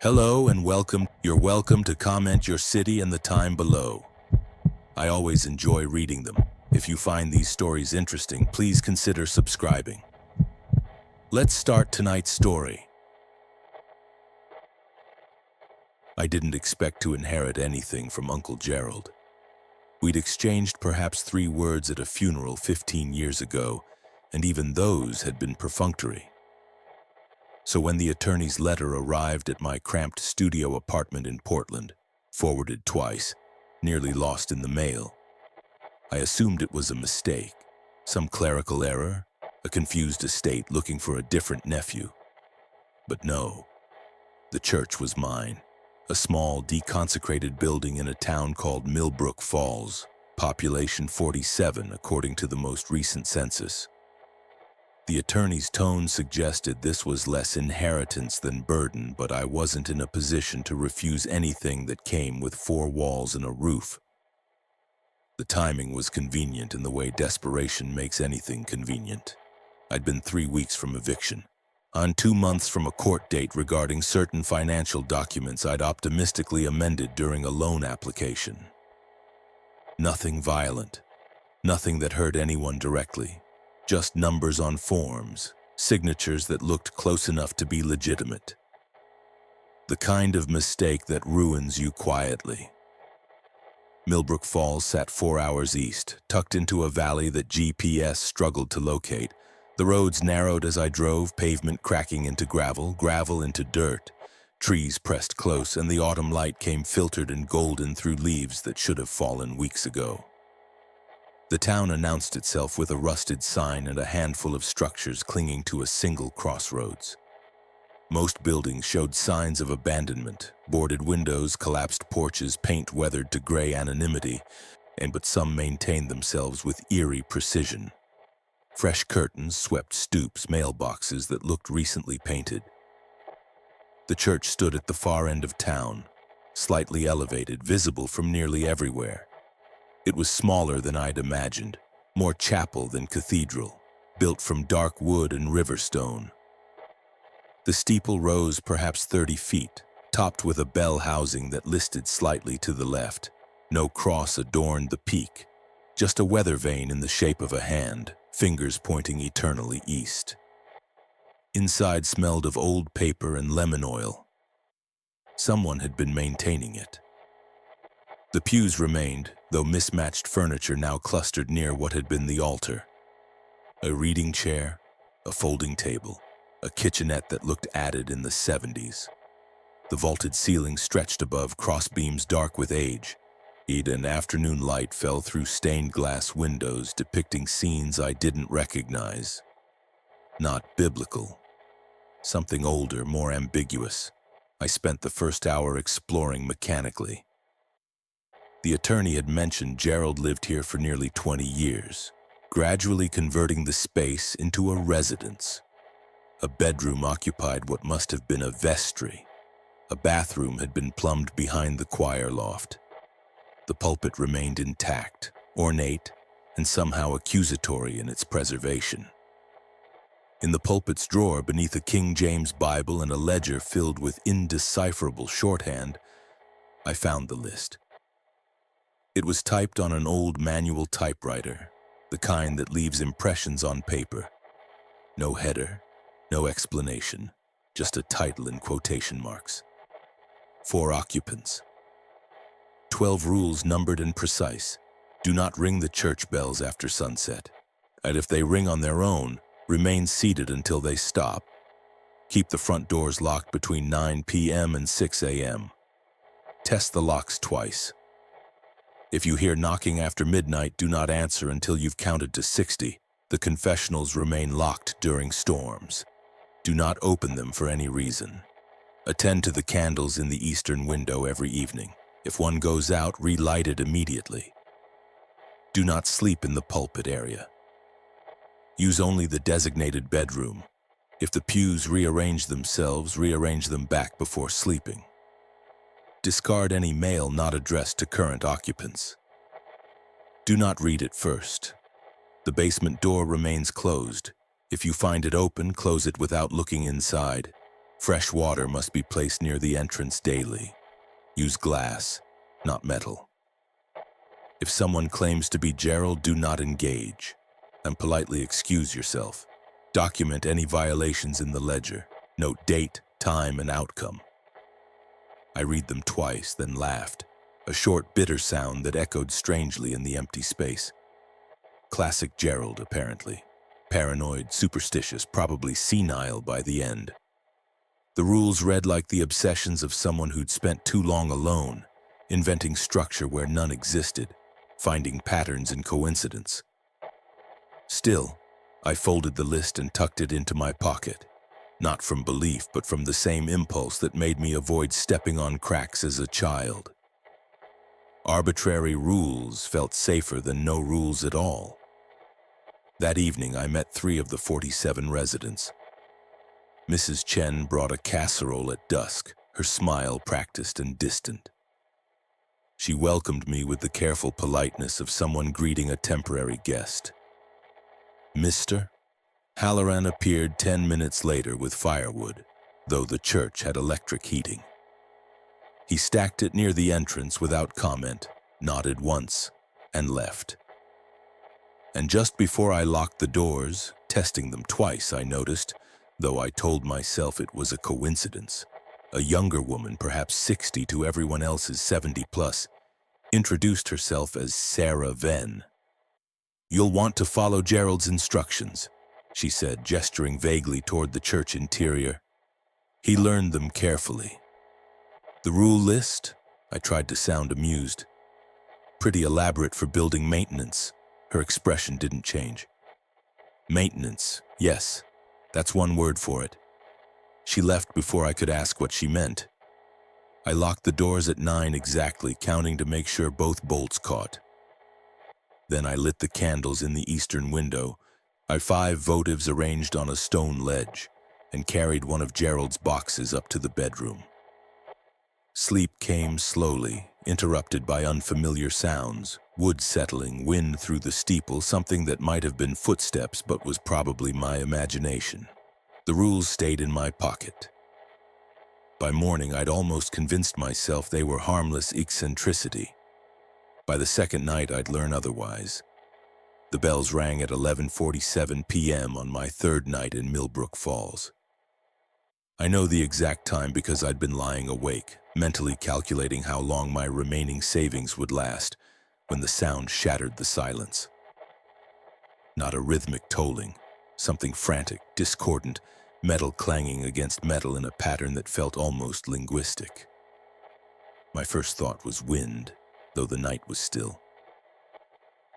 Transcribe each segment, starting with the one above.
Hello and welcome. You're welcome to comment your city and the time below. I always enjoy reading them. If you find these stories interesting, please consider subscribing. Let's start tonight's story. I didn't expect to inherit anything from Uncle Gerald. We'd exchanged perhaps 3 words at a funeral 15 years ago, and even those had been perfunctory. So when the attorney's letter arrived at my cramped studio apartment in Portland, forwarded twice, nearly lost in the mail, I assumed it was a mistake, some clerical error, a confused estate looking for a different nephew. But no, the church was mine, a small, deconsecrated building in a town called Millbrook Falls, population 47 according to the most recent census. The attorney's tone suggested this was less inheritance than burden, but I wasn't in a position to refuse anything that came with 4 walls and a roof. The timing was convenient in the way desperation makes anything convenient. I'd been 3 weeks from eviction, on 2 months from a court date regarding certain financial documents I'd optimistically amended during a loan application. Nothing violent, nothing that hurt anyone directly. Just numbers on forms, signatures that looked close enough to be legitimate. The kind of mistake that ruins you quietly. Millbrook Falls sat 4 hours east, tucked into a valley that GPS struggled to locate. The roads narrowed as I drove, pavement cracking into gravel, gravel into dirt. Trees pressed close, and the autumn light came filtered and golden through leaves that should have fallen weeks ago. The town announced itself with a rusted sign and a handful of structures clinging to a single crossroads. Most buildings showed signs of abandonment, boarded windows, collapsed porches, paint weathered to gray anonymity, but some maintained themselves with eerie precision. Fresh curtains swept stoops, mailboxes that looked recently painted. The church stood at the far end of town, slightly elevated, visible from nearly everywhere. It was smaller than I'd imagined, more chapel than cathedral, built from dark wood and river stone. The steeple rose perhaps 30 feet, topped with a bell housing that listed slightly to the left. No cross adorned the peak, just a weather vane in the shape of a hand, fingers pointing eternally east. Inside smelled of old paper and lemon oil. Someone had been maintaining it. The pews remained, though mismatched furniture now clustered near what had been the altar. A reading chair, a folding table, a kitchenette that looked added in the 70s. The vaulted ceiling stretched above, crossbeams dark with age. An afternoon light fell through stained glass windows depicting scenes I didn't recognize. Not biblical. Something older, more ambiguous. I spent the first hour exploring mechanically. The attorney had mentioned Gerald lived here for nearly 20 years, gradually converting the space into a residence. A bedroom occupied what must have been a vestry. A bathroom had been plumbed behind the choir loft. The pulpit remained intact, ornate, and somehow accusatory in its preservation. In the pulpit's drawer, beneath a King James Bible and a ledger filled with indecipherable shorthand, I found the list. It was typed on an old manual typewriter, the kind that leaves impressions on paper. No header, no explanation, just a title in quotation marks. 4 occupants. 12 rules numbered and precise. Do not ring the church bells after sunset. And if they ring on their own, remain seated until they stop. Keep the front doors locked between 9 p.m. and 6 a.m. Test the locks twice. If you hear knocking after midnight, do not answer until you've counted to 60. The confessionals remain locked during storms. Do not open them for any reason. Attend to the candles in the eastern window every evening. If one goes out, relight it immediately. Do not sleep in the pulpit area. Use only the designated bedroom. If the pews rearrange themselves, rearrange them back before sleeping. Discard any mail not addressed to current occupants. Do not read it first. The basement door remains closed. If you find it open, close it without looking inside. Fresh water must be placed near the entrance daily. Use glass, not metal. If someone claims to be Gerald, do not engage, and politely excuse yourself. Document any violations in the ledger. Note date, time, and outcome. I read them twice, then laughed, a short, bitter sound that echoed strangely in the empty space. Classic Gerald, apparently. Paranoid, superstitious, probably senile by the end. The rules read like the obsessions of someone who'd spent too long alone, inventing structure where none existed, finding patterns in coincidence. Still, I folded the list and tucked it into my pocket, not from belief, but from the same impulse that made me avoid stepping on cracks as a child. Arbitrary rules felt safer than no rules at all. That evening, I met 3 of the 47 residents. Mrs. Chen brought a casserole at dusk, her smile practiced and distant. She welcomed me with the careful politeness of someone greeting a temporary guest. Mr. Halloran appeared 10 minutes later with firewood, though the church had electric heating. He stacked it near the entrance without comment, nodded once, and left. And just before I locked the doors, testing them twice, I noticed, though I told myself it was a coincidence, a younger woman, perhaps 60 to everyone else's 70 plus, introduced herself as Sarah Venn. "You'll want to follow Gerald's instructions," she said, gesturing vaguely toward the church interior. He learned them carefully. The rule list? I tried to sound amused. Pretty elaborate for building maintenance. Her expression didn't change. Maintenance, yes, that's one word for it. She left before I could ask what she meant. I locked the doors at 9 exactly, counting to make sure both bolts caught. Then I lit the candles in the eastern window, our 5 votives arranged on a stone ledge, and carried one of Gerald's boxes up to the bedroom. Sleep came slowly, interrupted by unfamiliar sounds, wood settling, wind through the steeple, something that might have been footsteps but was probably my imagination. The rules stayed in my pocket. By morning, I'd almost convinced myself they were harmless eccentricity. By the second night, I'd learn otherwise. The bells rang at 11:47 p.m. on my 3rd night in Millbrook Falls. I know the exact time because I'd been lying awake, mentally calculating how long my remaining savings would last, when the sound shattered the silence. Not a rhythmic tolling, something frantic, discordant, metal clanging against metal in a pattern that felt almost linguistic. My first thought was wind, though the night was still.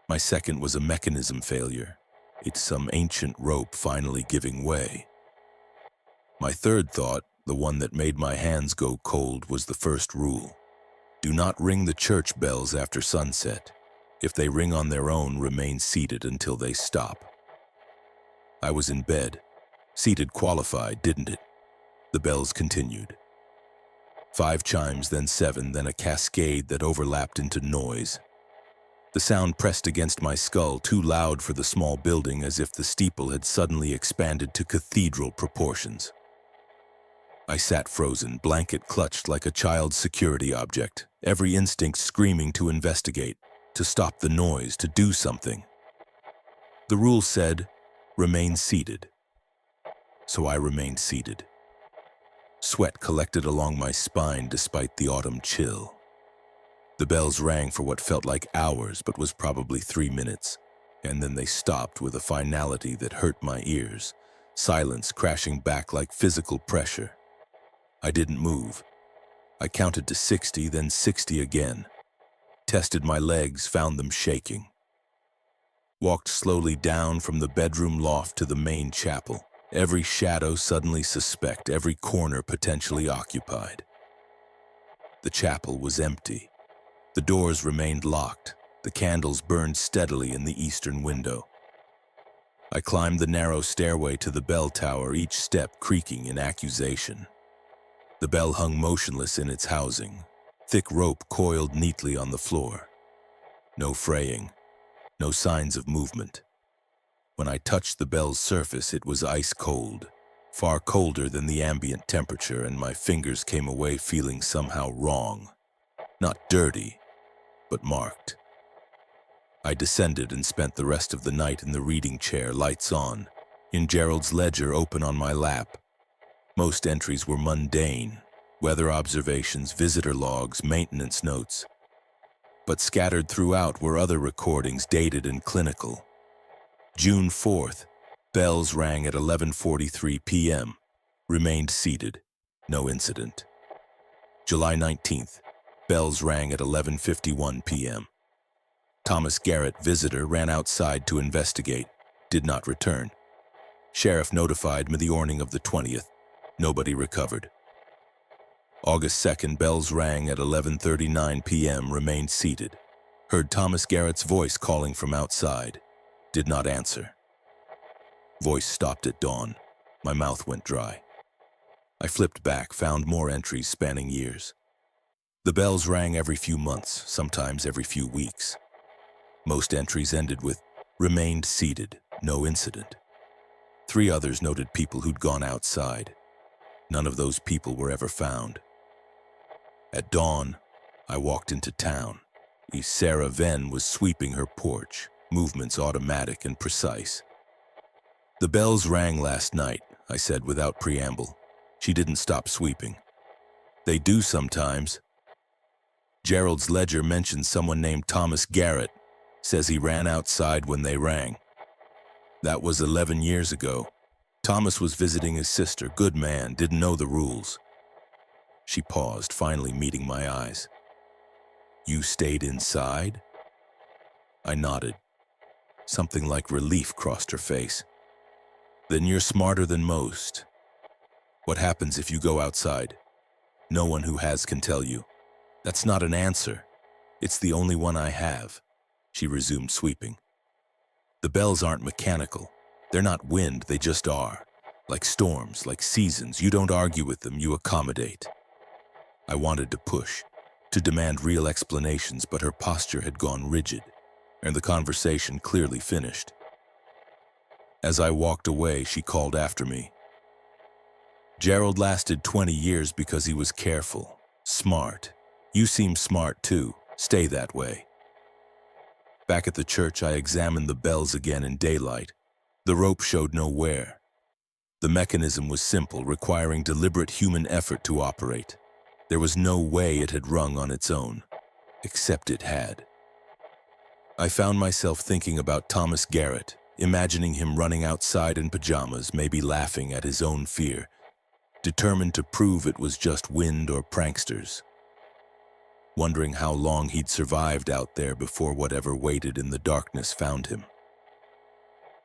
My second was a mechanism failure. It's some ancient rope finally giving way. My third thought, the one that made my hands go cold, was the first rule. Do not ring the church bells after sunset. If they ring on their own, remain seated until they stop. I was in bed. Seated qualified, didn't it? The bells continued. 5 chimes, then 7, then a cascade that overlapped into noise. The sound pressed against my skull, too loud for the small building, as if the steeple had suddenly expanded to cathedral proportions. I sat frozen, blanket clutched like a child's security object, every instinct screaming to investigate, to stop the noise, to do something. The rule said, remain seated. So I remained seated. Sweat collected along my spine despite the autumn chill. The bells rang for what felt like hours but was probably 3 minutes, and then they stopped with a finality that hurt my ears, silence crashing back like physical pressure. I didn't move. I counted to 60, then 60 again. Tested my legs, found them shaking. Walked slowly down from the bedroom loft to the main chapel, every shadow suddenly suspect, every corner potentially occupied. The chapel was empty. The doors remained locked. The candles burned steadily in the eastern window. I climbed the narrow stairway to the bell tower, each step creaking in accusation. The bell hung motionless in its housing, thick rope coiled neatly on the floor. No fraying, no signs of movement. When I touched the bell's surface, it was ice cold, far colder than the ambient temperature, and my fingers came away feeling somehow wrong. Not dirty, but marked. I descended and spent the rest of the night in the reading chair, lights on, in Gerald's ledger open on my lap. Most entries were mundane, weather observations, visitor logs, maintenance notes. But scattered throughout were other recordings, dated and clinical. June 4th, bells rang at 11:43 p.m. Remained seated. No incident. July 19th, bells rang at 11:51 p.m. Thomas Garrett, visitor, ran outside to investigate. Did not return. Sheriff notified me the morning of the 20th. Nobody recovered. August 2nd, bells rang at 11:39 p.m. Remained seated. Heard Thomas Garrett's voice calling from outside. Did not answer. Voice stopped at dawn. My mouth went dry. I flipped back, found more entries spanning years. The bells rang every few months, sometimes every few weeks. Most entries ended with, remained seated, no incident. 3 others noted people who'd gone outside. None of those people were ever found. At dawn, I walked into town. Sarah Venn was sweeping her porch, movements automatic and precise. The bells rang last night, I said without preamble. She didn't stop sweeping. They do sometimes. Gerald's ledger mentions someone named Thomas Garrett, says he ran outside when they rang. That was 11 years ago. Thomas was visiting his sister, good man, didn't know the rules. She paused, finally meeting my eyes. You stayed inside? I nodded. Something like relief crossed her face. Then you're smarter than most. What happens if you go outside? No one who has can tell you. That's not an answer. It's the only one I have. She resumed sweeping. The bells aren't mechanical. They're not wind, they just are. Like storms, like seasons, you don't argue with them, you accommodate. I wanted to push, to demand real explanations, but her posture had gone rigid, and the conversation clearly finished. As I walked away, she called after me. Gerald lasted 20 years because he was careful, smart. You seem smart too. Stay that way. Back at the church, I examined the bells again in daylight. The rope showed no wear. The mechanism was simple, requiring deliberate human effort to operate. There was no way it had rung on its own, except it had. I found myself thinking about Thomas Garrett, imagining him running outside in pajamas, maybe laughing at his own fear, determined to prove it was just wind or pranksters. Wondering how long he'd survived out there before whatever waited in the darkness found him.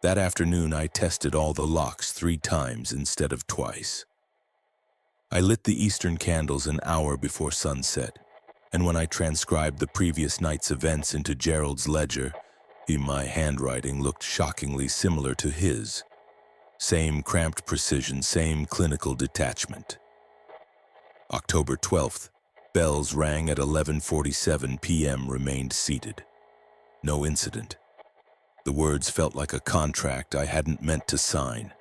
That afternoon, I tested all the locks 3 times instead of twice. I lit the Eastern candles an hour before sunset, and when I transcribed the previous night's events into Gerald's ledger, my handwriting looked shockingly similar to his. Same cramped precision, same clinical detachment. October 12th, bells rang at 11:47 p.m. Remained seated. No incident. The words felt like a contract I hadn't meant to sign.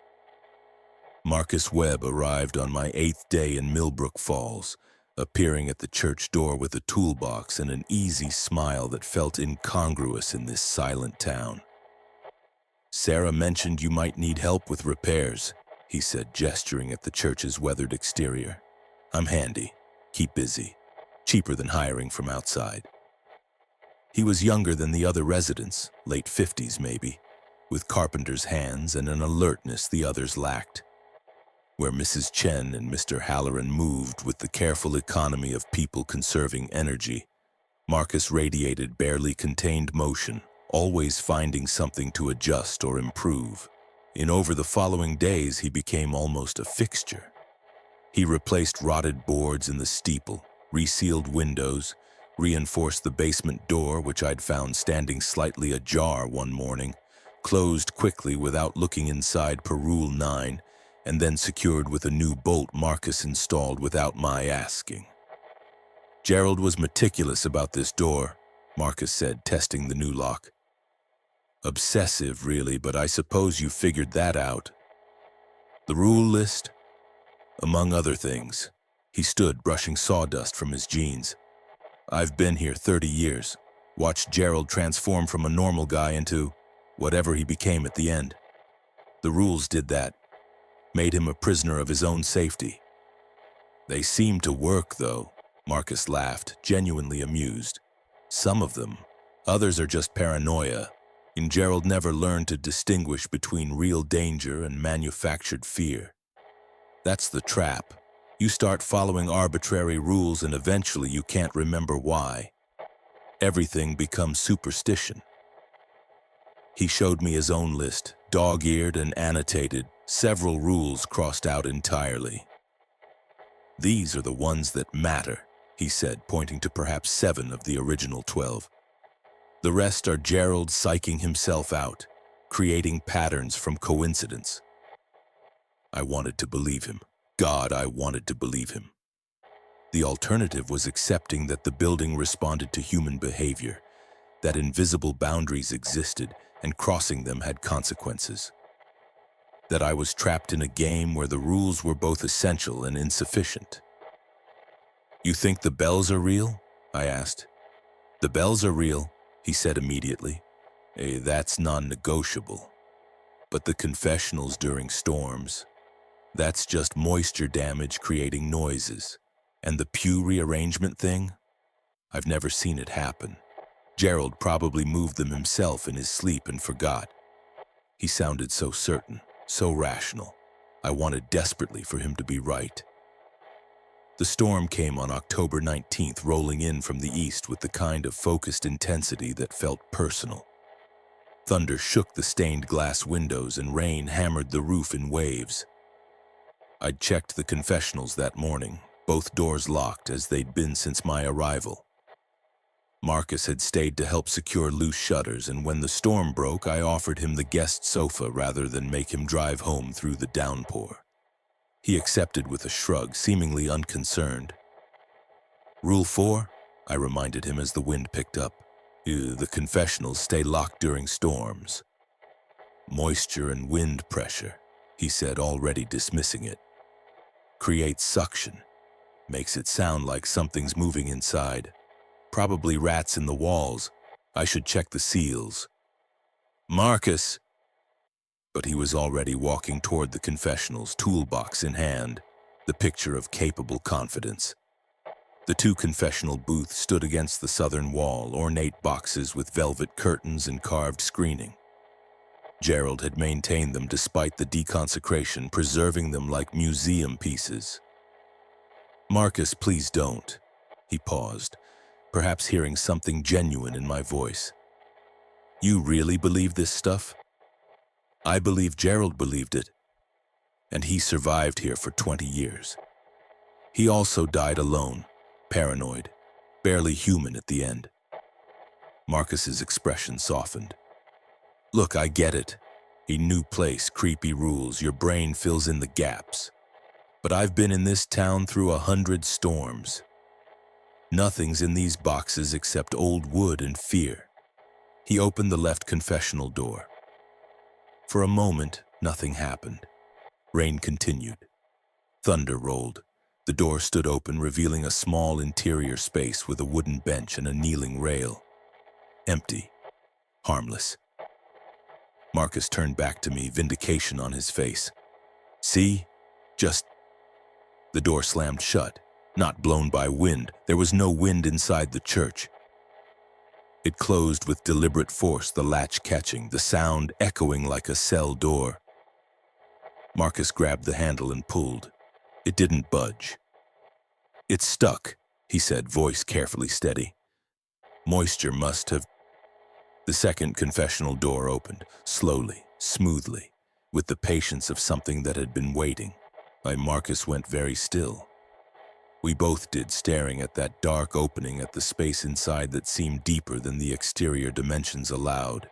Marcus Webb arrived on my 8th day in Millbrook Falls, appearing at the church door with a toolbox and an easy smile that felt incongruous in this silent town. Sarah mentioned you might need help with repairs, he said, gesturing at the church's weathered exterior. I'm handy. Keep busy. Cheaper than hiring from outside. He was younger than the other residents, late 50s maybe, with carpenter's hands and an alertness the others lacked. Where Mrs. Chen and Mr. Halloran moved with the careful economy of people conserving energy, Marcus radiated barely contained motion, always finding something to adjust or improve. Over the following days, he became almost a fixture. He replaced rotted boards in the steeple, resealed windows, reinforced the basement door, which I'd found standing slightly ajar one morning, closed quickly without looking inside per Rule 9, and then secured with a new bolt Marcus installed without my asking. Gerald was meticulous about this door, Marcus said, testing the new lock. Obsessive, really, but I suppose you figured that out. The rule list, among other things. He stood brushing sawdust from his jeans. I've been here 30 years, watched Gerald transform from a normal guy into whatever he became at the end. The rules did that, made him a prisoner of his own safety. They seem to work, though, Marcus laughed, genuinely amused. Some of them. Others are just paranoia, and Gerald never learned to distinguish between real danger and manufactured fear. That's the trap. You start following arbitrary rules and eventually you can't remember why. Everything becomes superstition. He showed me his own list, dog-eared and annotated, several rules crossed out entirely. These are the ones that matter, he said, pointing to perhaps 7 of the original 12. The rest are Gerald psyching himself out, creating patterns from coincidence. I wanted to believe him. God, I wanted to believe him. The alternative was accepting that the building responded to human behavior, that invisible boundaries existed and crossing them had consequences. That I was trapped in a game where the rules were both essential and insufficient. You think the bells are real? I asked. The bells are real, he said immediately. That's non-negotiable. But the confessionals during storms, that's just moisture damage creating noises. And the pew rearrangement thing? I've never seen it happen. Gerald probably moved them himself in his sleep and forgot. He sounded so certain, so rational. I wanted desperately for him to be right. The storm came on October 19th, rolling in from the east with the kind of focused intensity that felt personal. Thunder shook the stained glass windows and rain hammered the roof in waves. I'd checked the confessionals that morning, both doors locked as they'd been since my arrival. Marcus had stayed to help secure loose shutters, and when the storm broke, I offered him the guest sofa rather than make him drive home through the downpour. He accepted with a shrug, seemingly unconcerned. Rule 4, I reminded him as the wind picked up. The confessionals stay locked during storms. Moisture and wind pressure, he said, already dismissing it. Creates suction. Makes it sound like something's moving inside. Probably rats in the walls. I should check the seals. Marcus! But he was already walking toward the confessionals, toolbox in hand, the picture of capable confidence. The 2 confessional booths stood against the southern wall, ornate boxes with velvet curtains and carved screening. Gerald had maintained them despite the deconsecration, preserving them like museum pieces. Marcus, please don't. He paused, perhaps hearing something genuine in my voice. You really believe this stuff? I believe Gerald believed it, and he survived here for 20 years. He also died alone, paranoid, barely human at the end. Marcus's expression softened. Look, I get it. A new place, creepy rules, your brain fills in the gaps. But I've been in this town through 100 storms. Nothing's in these boxes except old wood and fear. He opened the left confessional door. For a moment, nothing happened. Rain continued. Thunder rolled. The door stood open, revealing a small interior space with a wooden bench and a kneeling rail. Empty. Harmless. Marcus turned back to me, vindication on his face. See? Just... The door slammed shut, not blown by wind. There was no wind inside the church. It closed with deliberate force, the latch catching, the sound echoing like a cell door. Marcus grabbed the handle and pulled. It didn't budge. It's stuck, he said, voice carefully steady. Moisture must have... The second confessional door opened, slowly, smoothly, with the patience of something that had been waiting. Marcus went very still. We both did, staring at that dark opening, at the space inside that seemed deeper than the exterior dimensions allowed.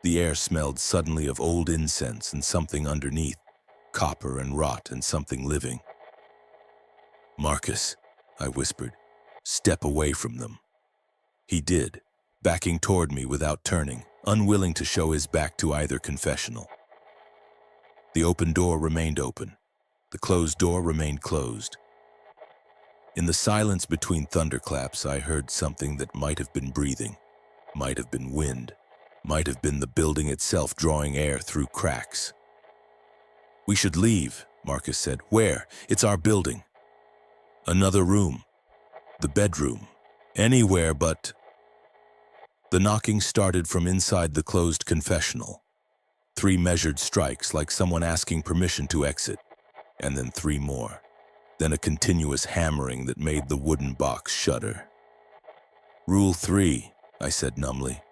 The air smelled suddenly of old incense and something underneath, copper and rot and something living. Marcus, I whispered, step away from them. He did, backing toward me without turning, unwilling to show his back to either confessional. The open door remained open. The closed door remained closed. In the silence between thunderclaps, I heard something that might have been breathing, might have been wind, might have been the building itself drawing air through cracks. "We should leave," Marcus said. "Where? It's our building." "Another room. The bedroom. Anywhere but—" The knocking started from inside the closed confessional. 3 measured strikes, like someone asking permission to exit, and then 3 more. Then a continuous hammering that made the wooden box shudder. "Rule 3, I said numbly.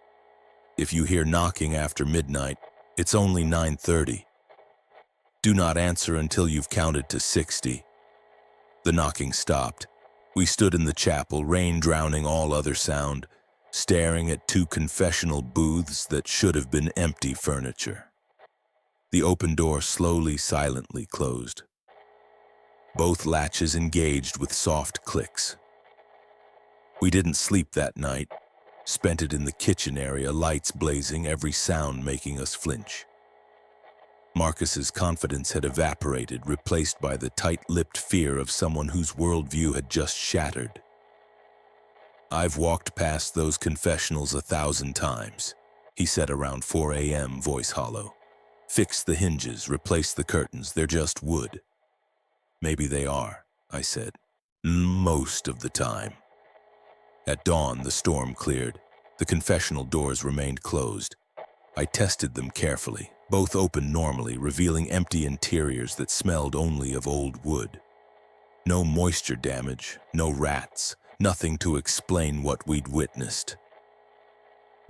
"If you hear knocking after midnight, it's only 9:30. Do not answer until you've counted to 60. The knocking stopped. We stood in the chapel, rain drowning all other sound, staring at 2 confessional booths that should have been empty furniture. The open door slowly, silently closed. Both latches engaged with soft clicks. We didn't sleep that night, spent it in the kitchen area, lights blazing, every sound making us flinch. Marcus's confidence had evaporated, replaced by the tight-lipped fear of someone whose worldview had just shattered. "I've walked past those confessionals 1,000 times," he said around 4 a.m., voice hollow. "Fix the hinges, replace the curtains, they're just wood." "Maybe they are," I said. "Most of the time." At dawn, the storm cleared. The confessional doors remained closed. I tested them carefully. Both opened normally, revealing empty interiors that smelled only of old wood. No moisture damage, no rats, nothing to explain what we'd witnessed.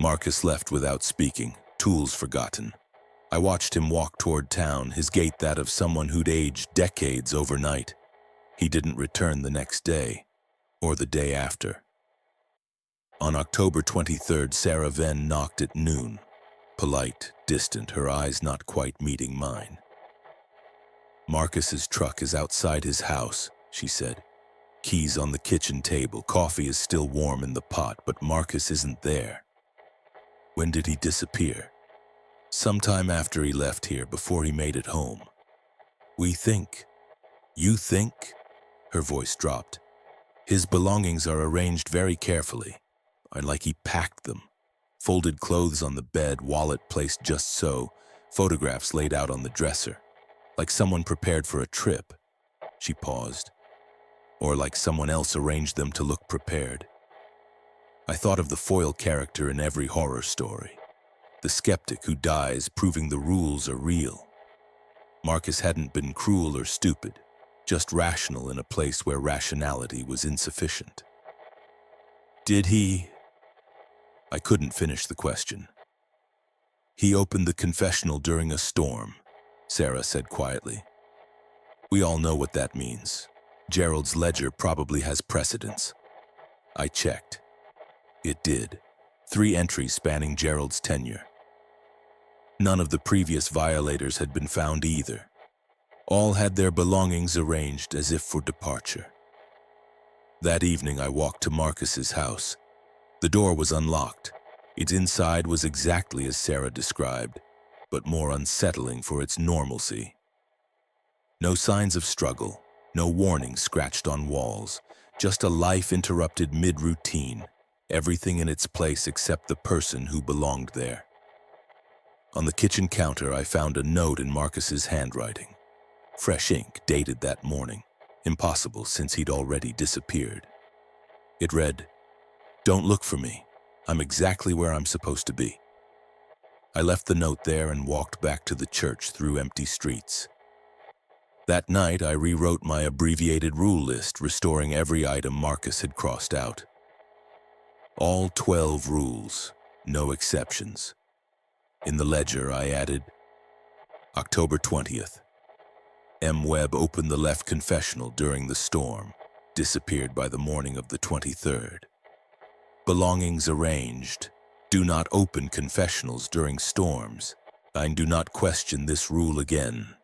Marcus left without speaking, tools forgotten. I watched him walk toward town, his gait that of someone who'd aged decades overnight. He didn't return the next day, or the day after. On October 23rd, Sarah Venn knocked at noon. Polite, distant, her eyes not quite meeting mine. "Marcus's truck is outside his house," she said. "Keys on the kitchen table, coffee is still warm in the pot, but Marcus isn't there." "When did he disappear?" "Sometime after he left here, before he made it home." "We think." "You think?" Her voice dropped. "His belongings are arranged very carefully, like he packed them. Folded clothes on the bed, wallet placed just so, photographs laid out on the dresser. Like someone prepared for a trip." She paused. "Or like someone else arranged them to look prepared." I thought of the foil character in every horror story. The skeptic who dies proving the rules are real. Marcus hadn't been cruel or stupid, just rational in a place where rationality was insufficient. "Did he—" I couldn't finish the question. "He opened the confessional during a storm," Sarah said quietly. "We all know what that means. Gerald's ledger probably has precedence." I checked. It did. 3 entries spanning Gerald's tenure. None of the previous violators had been found either. All had their belongings arranged as if for departure. That evening I walked to Marcus's house. The door was unlocked. Its inside was exactly as Sarah described, but more unsettling for its normalcy. No signs of struggle, no warnings scratched on walls, just a life interrupted mid-routine, everything in its place except the person who belonged there. On the kitchen counter, I found a note in Marcus's handwriting. Fresh ink, dated that morning. Impossible since he'd already disappeared. It read, "Don't look for me. I'm exactly where I'm supposed to be." I left the note there and walked back to the church through empty streets. That night, I rewrote my abbreviated rule list, restoring every item Marcus had crossed out. All 12 rules, no exceptions. In the ledger, I added, October 20th. M. Webb opened the left confessional during the storm, disappeared by the morning of the 23rd. Belongings arranged. Do not open confessionals during storms. I do not question this rule again.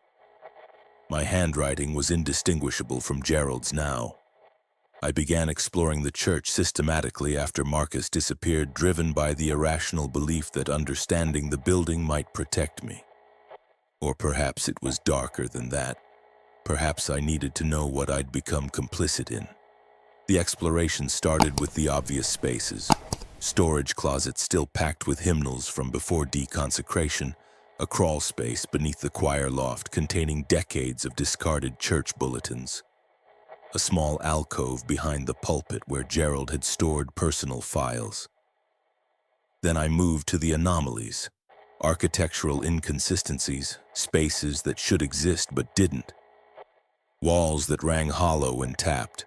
My handwriting was indistinguishable from Gerald's now. I began exploring the church systematically after Marcus disappeared, driven by the irrational belief that understanding the building might protect me. Or perhaps it was darker than that. Perhaps I needed to know what I'd become complicit in. The exploration started with the obvious spaces. Storage closets still packed with hymnals from before deconsecration, a crawl space beneath the choir loft containing decades of discarded church bulletins, a small alcove behind the pulpit where Gerald had stored personal files. Then I moved to the anomalies, architectural inconsistencies, spaces that should exist but didn't, walls that rang hollow and tapped.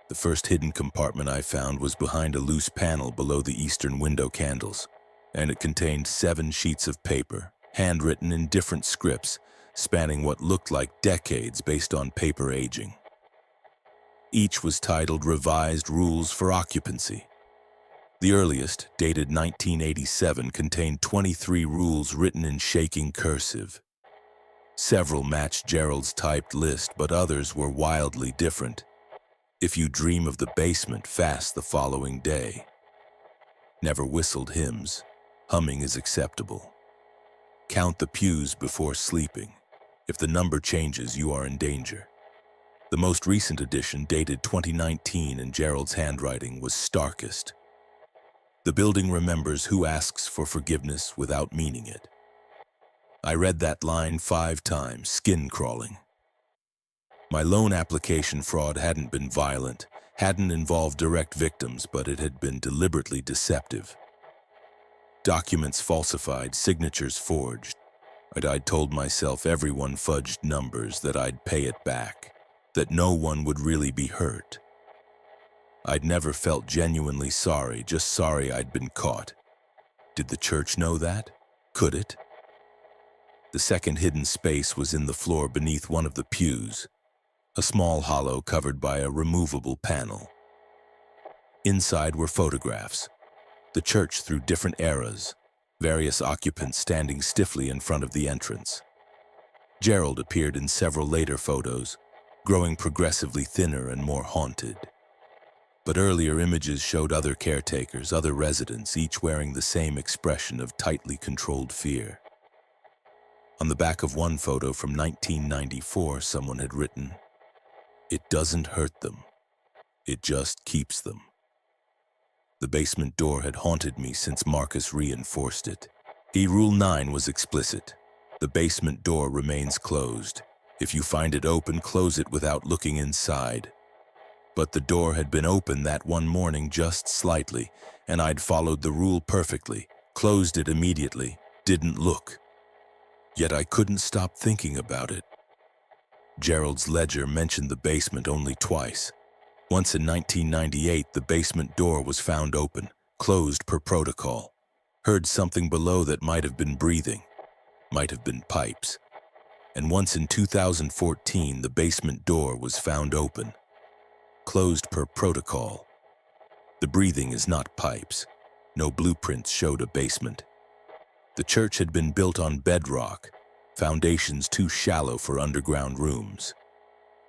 The first hidden compartment I found was behind a loose panel below the eastern window candles, and it contained 7 sheets of paper, handwritten in different scripts, spanning what looked like decades based on paper aging. Each was titled Revised Rules for Occupancy. The earliest, dated 1987, contained 23 rules written in shaking cursive. Several matched Gerald's typed list, but others were wildly different. If you dream of the basement, fast the following day. Never whistled hymns. Humming is acceptable. Count the pews before sleeping. If the number changes, you are in danger. The most recent edition, dated 2019 in Gerald's handwriting, was starkest. The building remembers who asks for forgiveness without meaning it. I read that line 5 times, skin crawling. My loan application fraud hadn't been violent, hadn't involved direct victims, but it had been deliberately deceptive. Documents falsified, signatures forged. I'd told myself everyone fudged numbers, that I'd pay it back, that no one would really be hurt. I'd never felt genuinely sorry, just sorry I'd been caught. Did the church know that? Could it? The second hidden space was in the floor beneath one of the pews, a small hollow covered by a removable panel. Inside were photographs, the church through different eras, various occupants standing stiffly in front of the entrance. Gerald appeared in several later photos, growing progressively thinner and more haunted. But earlier images showed other caretakers, other residents, each wearing the same expression of tightly controlled fear. On the back of one photo from 1994, someone had written, "It doesn't hurt them. It just keeps them." The basement door had haunted me since Marcus reinforced it. Rule 9 was explicit. The basement door remains closed. If you find it open, close it without looking inside. But the door had been open that one morning just slightly, and I'd followed the rule perfectly, closed it immediately, didn't look. Yet I couldn't stop thinking about it. Gerald's ledger mentioned the basement only twice. Once in 1998, the basement door was found open, closed per protocol. Heard something below that might have been breathing, might have been pipes. And once in 2014, the basement door was found open, closed per protocol. The breathing is not pipes. No blueprints showed a basement. The church had been built on bedrock, foundations too shallow for underground rooms.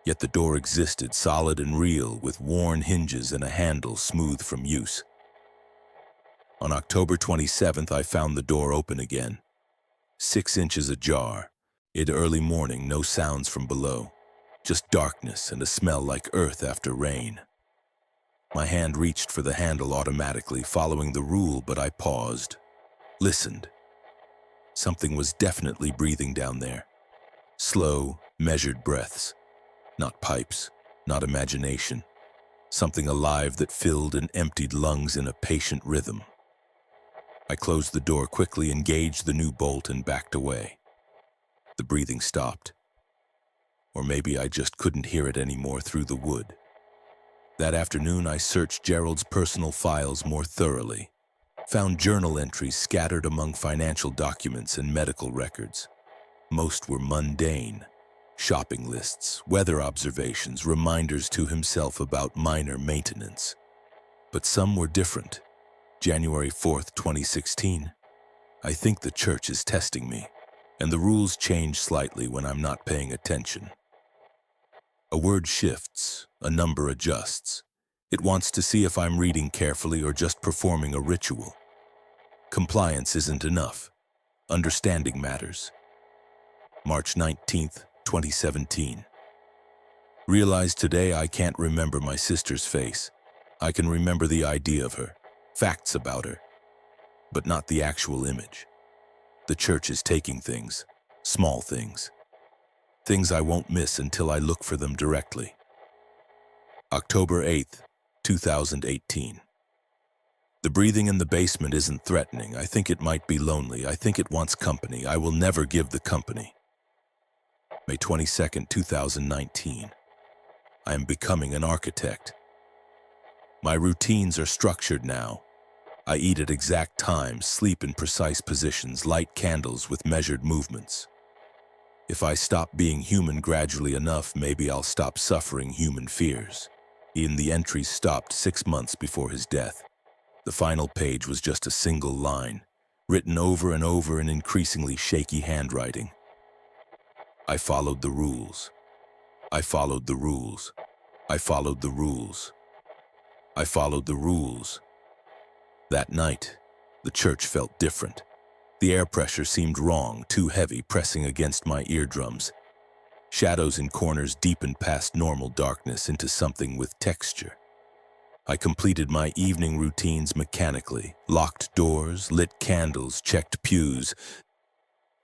Yet the door existed, solid and real, with worn hinges and a handle smooth from use. On October 27th, I found the door open again, 6 inches ajar. Early morning, no sounds from below, just darkness and a smell like earth after rain. My hand reached for the handle automatically, following the rule, but I paused, listened. Something was definitely breathing down there. Slow, measured breaths. Not pipes, not imagination. Something alive that filled and emptied lungs in a patient rhythm. I closed the door quickly, engaged the new bolt, and backed away. The breathing stopped. Or maybe I just couldn't hear it anymore through the wood. That afternoon, I searched Gerald's personal files more thoroughly. Found journal entries scattered among financial documents and medical records. Most were mundane. Shopping lists, weather observations, reminders to himself about minor maintenance. But some were different. January 4th, 2016. I think the church is testing me, and the rules change slightly when I'm not paying attention. A word shifts, a number adjusts. It wants to see if I'm reading carefully or just performing a ritual. Compliance isn't enough. Understanding matters. March 19th, 2017. Realized today I can't remember my sister's face. I can remember the idea of her, facts about her, but not the actual image. The church is taking things, small things I won't miss until I look for them directly. October 8th, 2018. The breathing in the basement isn't threatening. I think it might be lonely. I think it wants company. I will never give the company. May 22nd, 2019. I am becoming an architect. My routines are structured now. I eat at exact times, sleep in precise positions, light candles with measured movements. If I stop being human gradually enough, maybe I'll stop suffering human fears. Even the entries stopped 6 months before his death. The final page was just a single line, written over and over in increasingly shaky handwriting. I followed the rules. I followed the rules. I followed the rules. I followed the rules. That night, the church felt different. The air pressure seemed wrong, too heavy, pressing against my eardrums. Shadows in corners deepened past normal darkness into something with texture. I completed my evening routines mechanically, locked doors, lit candles, checked pews,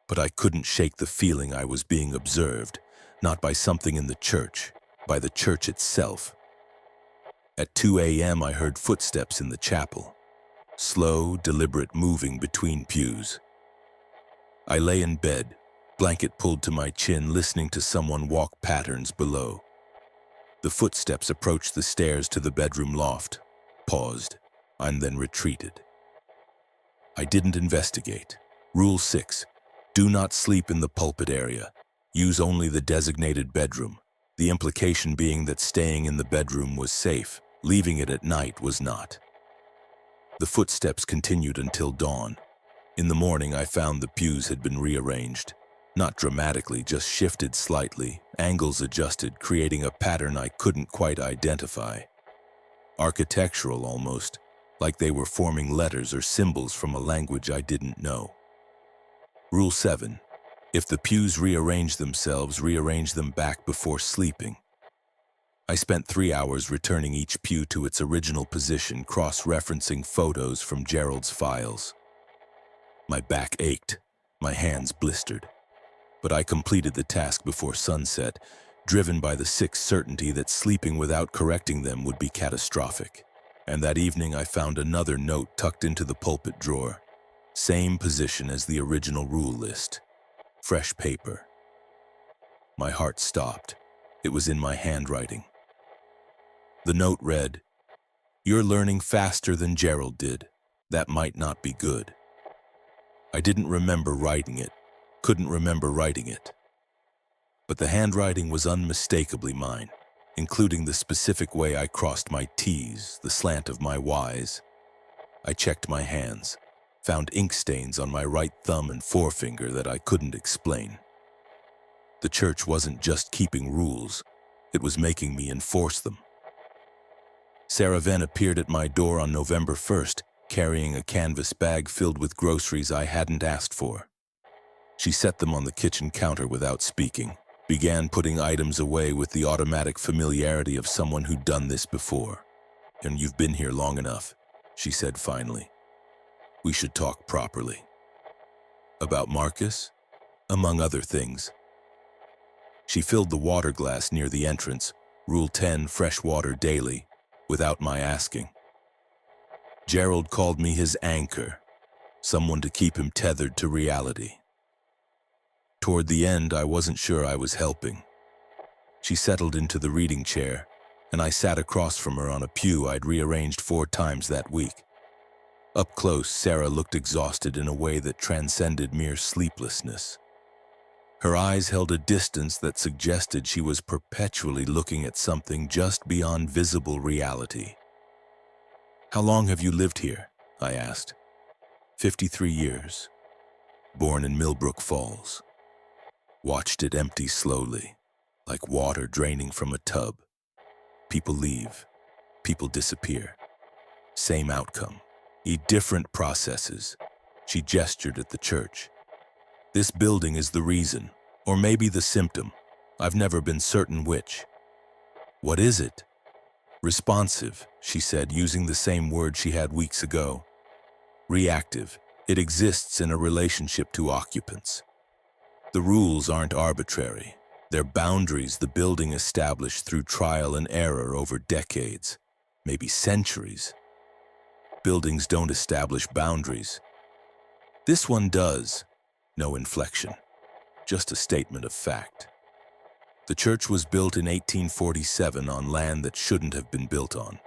but I couldn't shake the feeling I was being observed, not by something in the church, by the church itself. At 2 a.m. I heard footsteps in the chapel, slow, deliberate moving between pews. I lay in bed, blanket pulled to my chin, listening to someone walk patterns below. The footsteps approached the stairs to the bedroom loft, paused, and then retreated. I didn't investigate. Rule 6. Do not sleep in the pulpit area. Use only the designated bedroom. The implication being that staying in the bedroom was safe, leaving it at night was not. The footsteps continued until dawn. In the morning, I found the pews had been rearranged. Not dramatically, just shifted slightly, angles adjusted, creating a pattern I couldn't quite identify. Architectural almost, like they were forming letters or symbols from a language I didn't know. Rule 7. If the pews rearrange themselves, rearrange them back before sleeping. I spent 3 hours returning each pew to its original position, cross-referencing photos from Gerald's files. My back ached, my hands blistered. But I completed the task before sunset, driven by the sick certainty that sleeping without correcting them would be catastrophic. And that evening I found another note tucked into the pulpit drawer. Same position as the original rule list. Fresh paper. My heart stopped. It was in my handwriting. The note read, "You're learning faster than Gerald did. That might not be good." I didn't remember writing it, couldn't remember writing it. But the handwriting was unmistakably mine, including the specific way I crossed my T's, the slant of my Y's. I checked my hands, found ink stains on my right thumb and forefinger that I couldn't explain. The church wasn't just keeping rules, it was making me enforce them. Sarah Venn appeared at my door on November 1st, carrying a canvas bag filled with groceries I hadn't asked for. She set them on the kitchen counter without speaking, began putting items away with the automatic familiarity of someone who'd done this before. "And you've been here long enough," she said finally. "We should talk properly." "About Marcus?" "Among other things." She filled the water glass near the entrance, Rule 10, fresh water daily, without my asking. Gerald called me his anchor, someone to keep him tethered to reality. Toward the end, I wasn't sure I was helping. She settled into the reading chair, and I sat across from her on a pew I'd rearranged 4 times that week. Up close, Sarah looked exhausted in a way that transcended mere sleeplessness. Her eyes held a distance that suggested she was perpetually looking at something just beyond visible reality. "How long have you lived here?" I asked. 53 years. Born in Millbrook Falls. Watched it empty slowly, like water draining from a tub. People leave. People disappear. Same outcome. Different processes. She gestured at the church. "This building is the reason. Or maybe the symptom. I've never been certain which. What is it? Responsive, she said, using the same word she had weeks ago. Reactive. It exists in a relationship to occupants. The rules aren't arbitrary. They're boundaries the building established through trial and error over decades, maybe centuries. Buildings don't establish boundaries. This one does. No inflection. Just a statement of fact. The church was built in 1847 on land that shouldn't have been built on.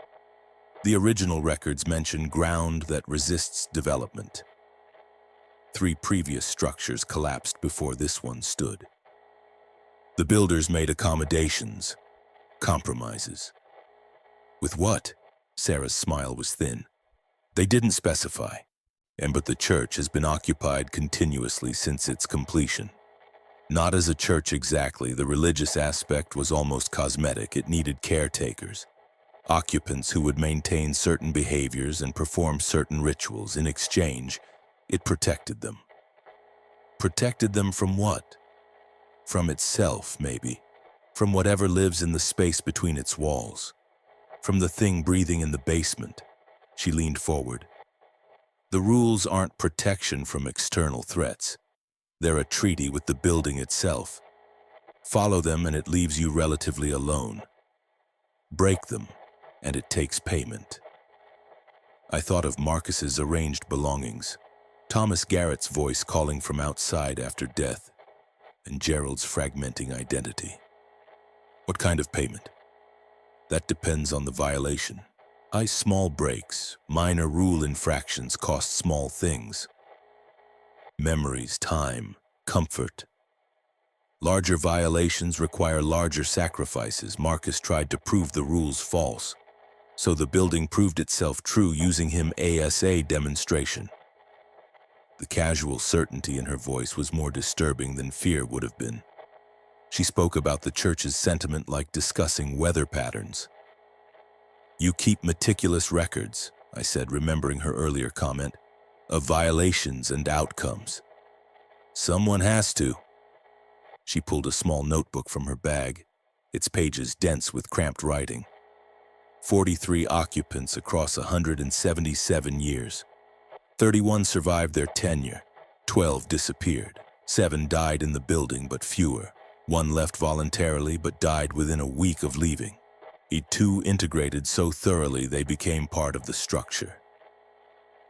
The original records mention ground that resists development. 3 previous structures collapsed before this one stood. The builders made accommodations, compromises. With what? Sarah's smile was thin. They didn't specify, but the church has been occupied continuously since its completion. Not as a church exactly, the religious aspect was almost cosmetic. It needed caretakers, occupants who would maintain certain behaviors and perform certain rituals. In exchange, it protected them. Protected them from what? From itself, maybe. From whatever lives in the space between its walls. From the thing breathing in the basement. She leaned forward. The rules aren't protection from external threats. They're a treaty with the building itself. Follow them and it leaves you relatively alone. Break them, and it takes payment. I thought of Marcus's arranged belongings, Thomas Garrett's voice calling from outside after death, and Gerald's fragmenting identity. What kind of payment? That depends on the violation. Small breaks, minor rule infractions cost small things. Memories, time, comfort. Larger violations require larger sacrifices. Marcus tried to prove the rules false, so the building proved itself true using him as a demonstration. The casual certainty in her voice was more disturbing than fear would have been. She spoke about the church's sentiment like discussing weather patterns. You keep meticulous records, I said, remembering her earlier comment, of violations and outcomes. Someone has to. She pulled a small notebook from her bag, its pages dense with cramped writing. 43 occupants across 177 years. 31 survived their tenure, 12 disappeared, 7 died in the building but fewer, 1 left voluntarily but died within a week of leaving. 2 integrated so thoroughly they became part of the structure.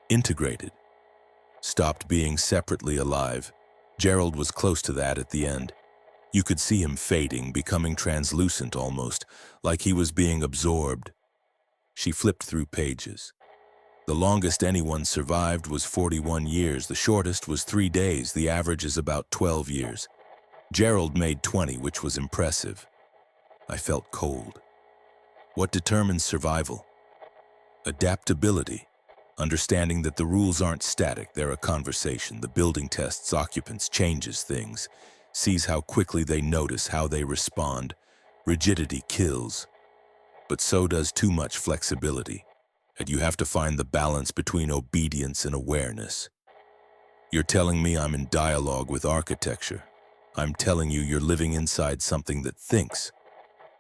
Integrated. Stopped being separately alive. Gerald was close to that at the end. You could see him fading, becoming translucent almost, like he was being absorbed. She flipped through pages. The longest anyone survived was 41 years, the shortest was 3 days, the average is about 12 years. Gerald made 20, which was impressive. I felt cold. What determines survival? Adaptability. Understanding that the rules aren't static, they're a conversation. The building tests occupants, changes things, sees how quickly they notice, how they respond. Rigidity kills. But so does too much flexibility. And you have to find the balance between obedience and awareness. You're telling me I'm in dialogue with architecture. I'm telling you you're living inside something that thinks.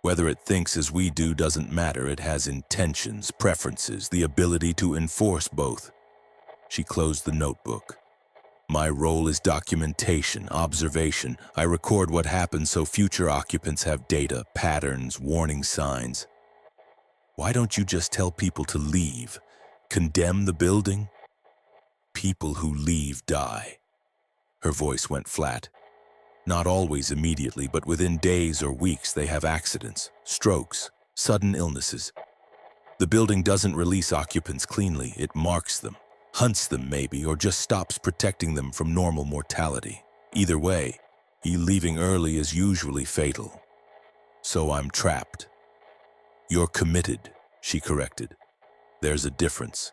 Whether it thinks as we do doesn't matter. It has intentions, preferences, the ability to enforce both. She closed the notebook. My role is documentation, observation. I record what happens so future occupants have data, patterns, warning signs. Why don't you just tell people to leave? Condemn the building? People who leave die. Her voice went flat. Not always immediately, but within days or weeks they have accidents, strokes, sudden illnesses. The building doesn't release occupants cleanly, it marks them, hunts them maybe, or just stops protecting them from normal mortality. Either way, leaving early is usually fatal. So I'm trapped. You're committed, she corrected. There's a difference.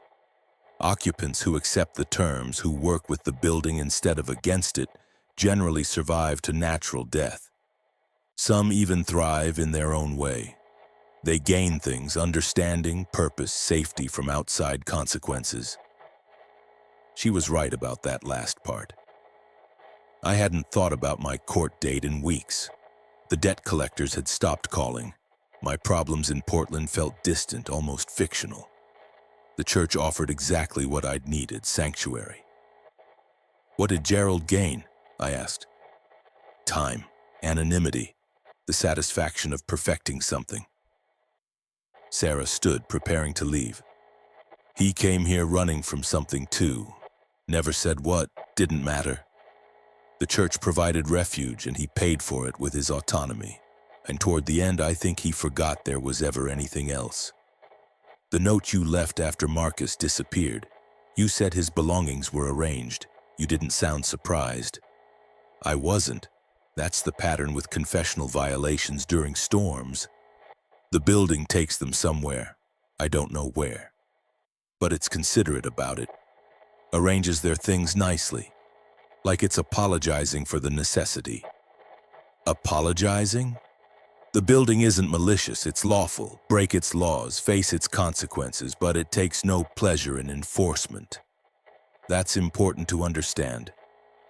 Occupants who accept the terms, who work with the building instead of against it, generally survive to natural death. Some even thrive in their own way. They gain things, understanding, purpose, safety from outside consequences. She was right about that last part. I hadn't thought about my court date in weeks. The debt collectors had stopped calling. My problems in Portland felt distant, almost fictional. The church offered exactly what I'd needed, sanctuary. What did Gerald gain? I asked. Time, anonymity, the satisfaction of perfecting something. Sarah stood, preparing to leave. He came here running from something too. Never said what, didn't matter. The church provided refuge and he paid for it with his autonomy. And toward the end, I think he forgot there was ever anything else. The note you left after Marcus disappeared. You said his belongings were arranged. You didn't sound surprised. I wasn't. That's the pattern with confessional violations during storms. The building takes them somewhere. I don't know where. But it's considerate about it. Arranges their things nicely. Like it's apologizing for the necessity. Apologizing? The building isn't malicious, it's lawful. Break its laws, face its consequences, but it takes no pleasure in enforcement. That's important to understand.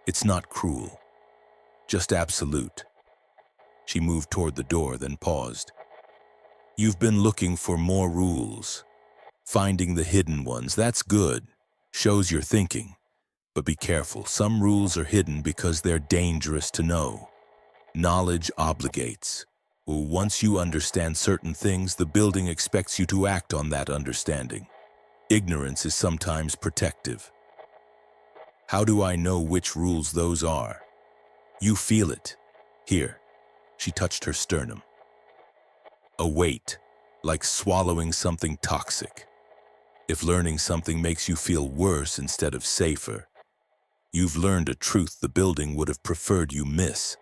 It's not cruel. Just absolute. She moved toward the door, then paused. You've been looking for more rules. Finding the hidden ones, that's good. Shows you're thinking. But be careful, some rules are hidden because they're dangerous to know. Knowledge obligates. Once you understand certain things, the building expects you to act on that understanding. Ignorance is sometimes protective. How do I know which rules those are? You feel it. Here. She touched her sternum. A weight, like swallowing something toxic. If learning something makes you feel worse instead of safer, you've learned a truth the building would have preferred you miss.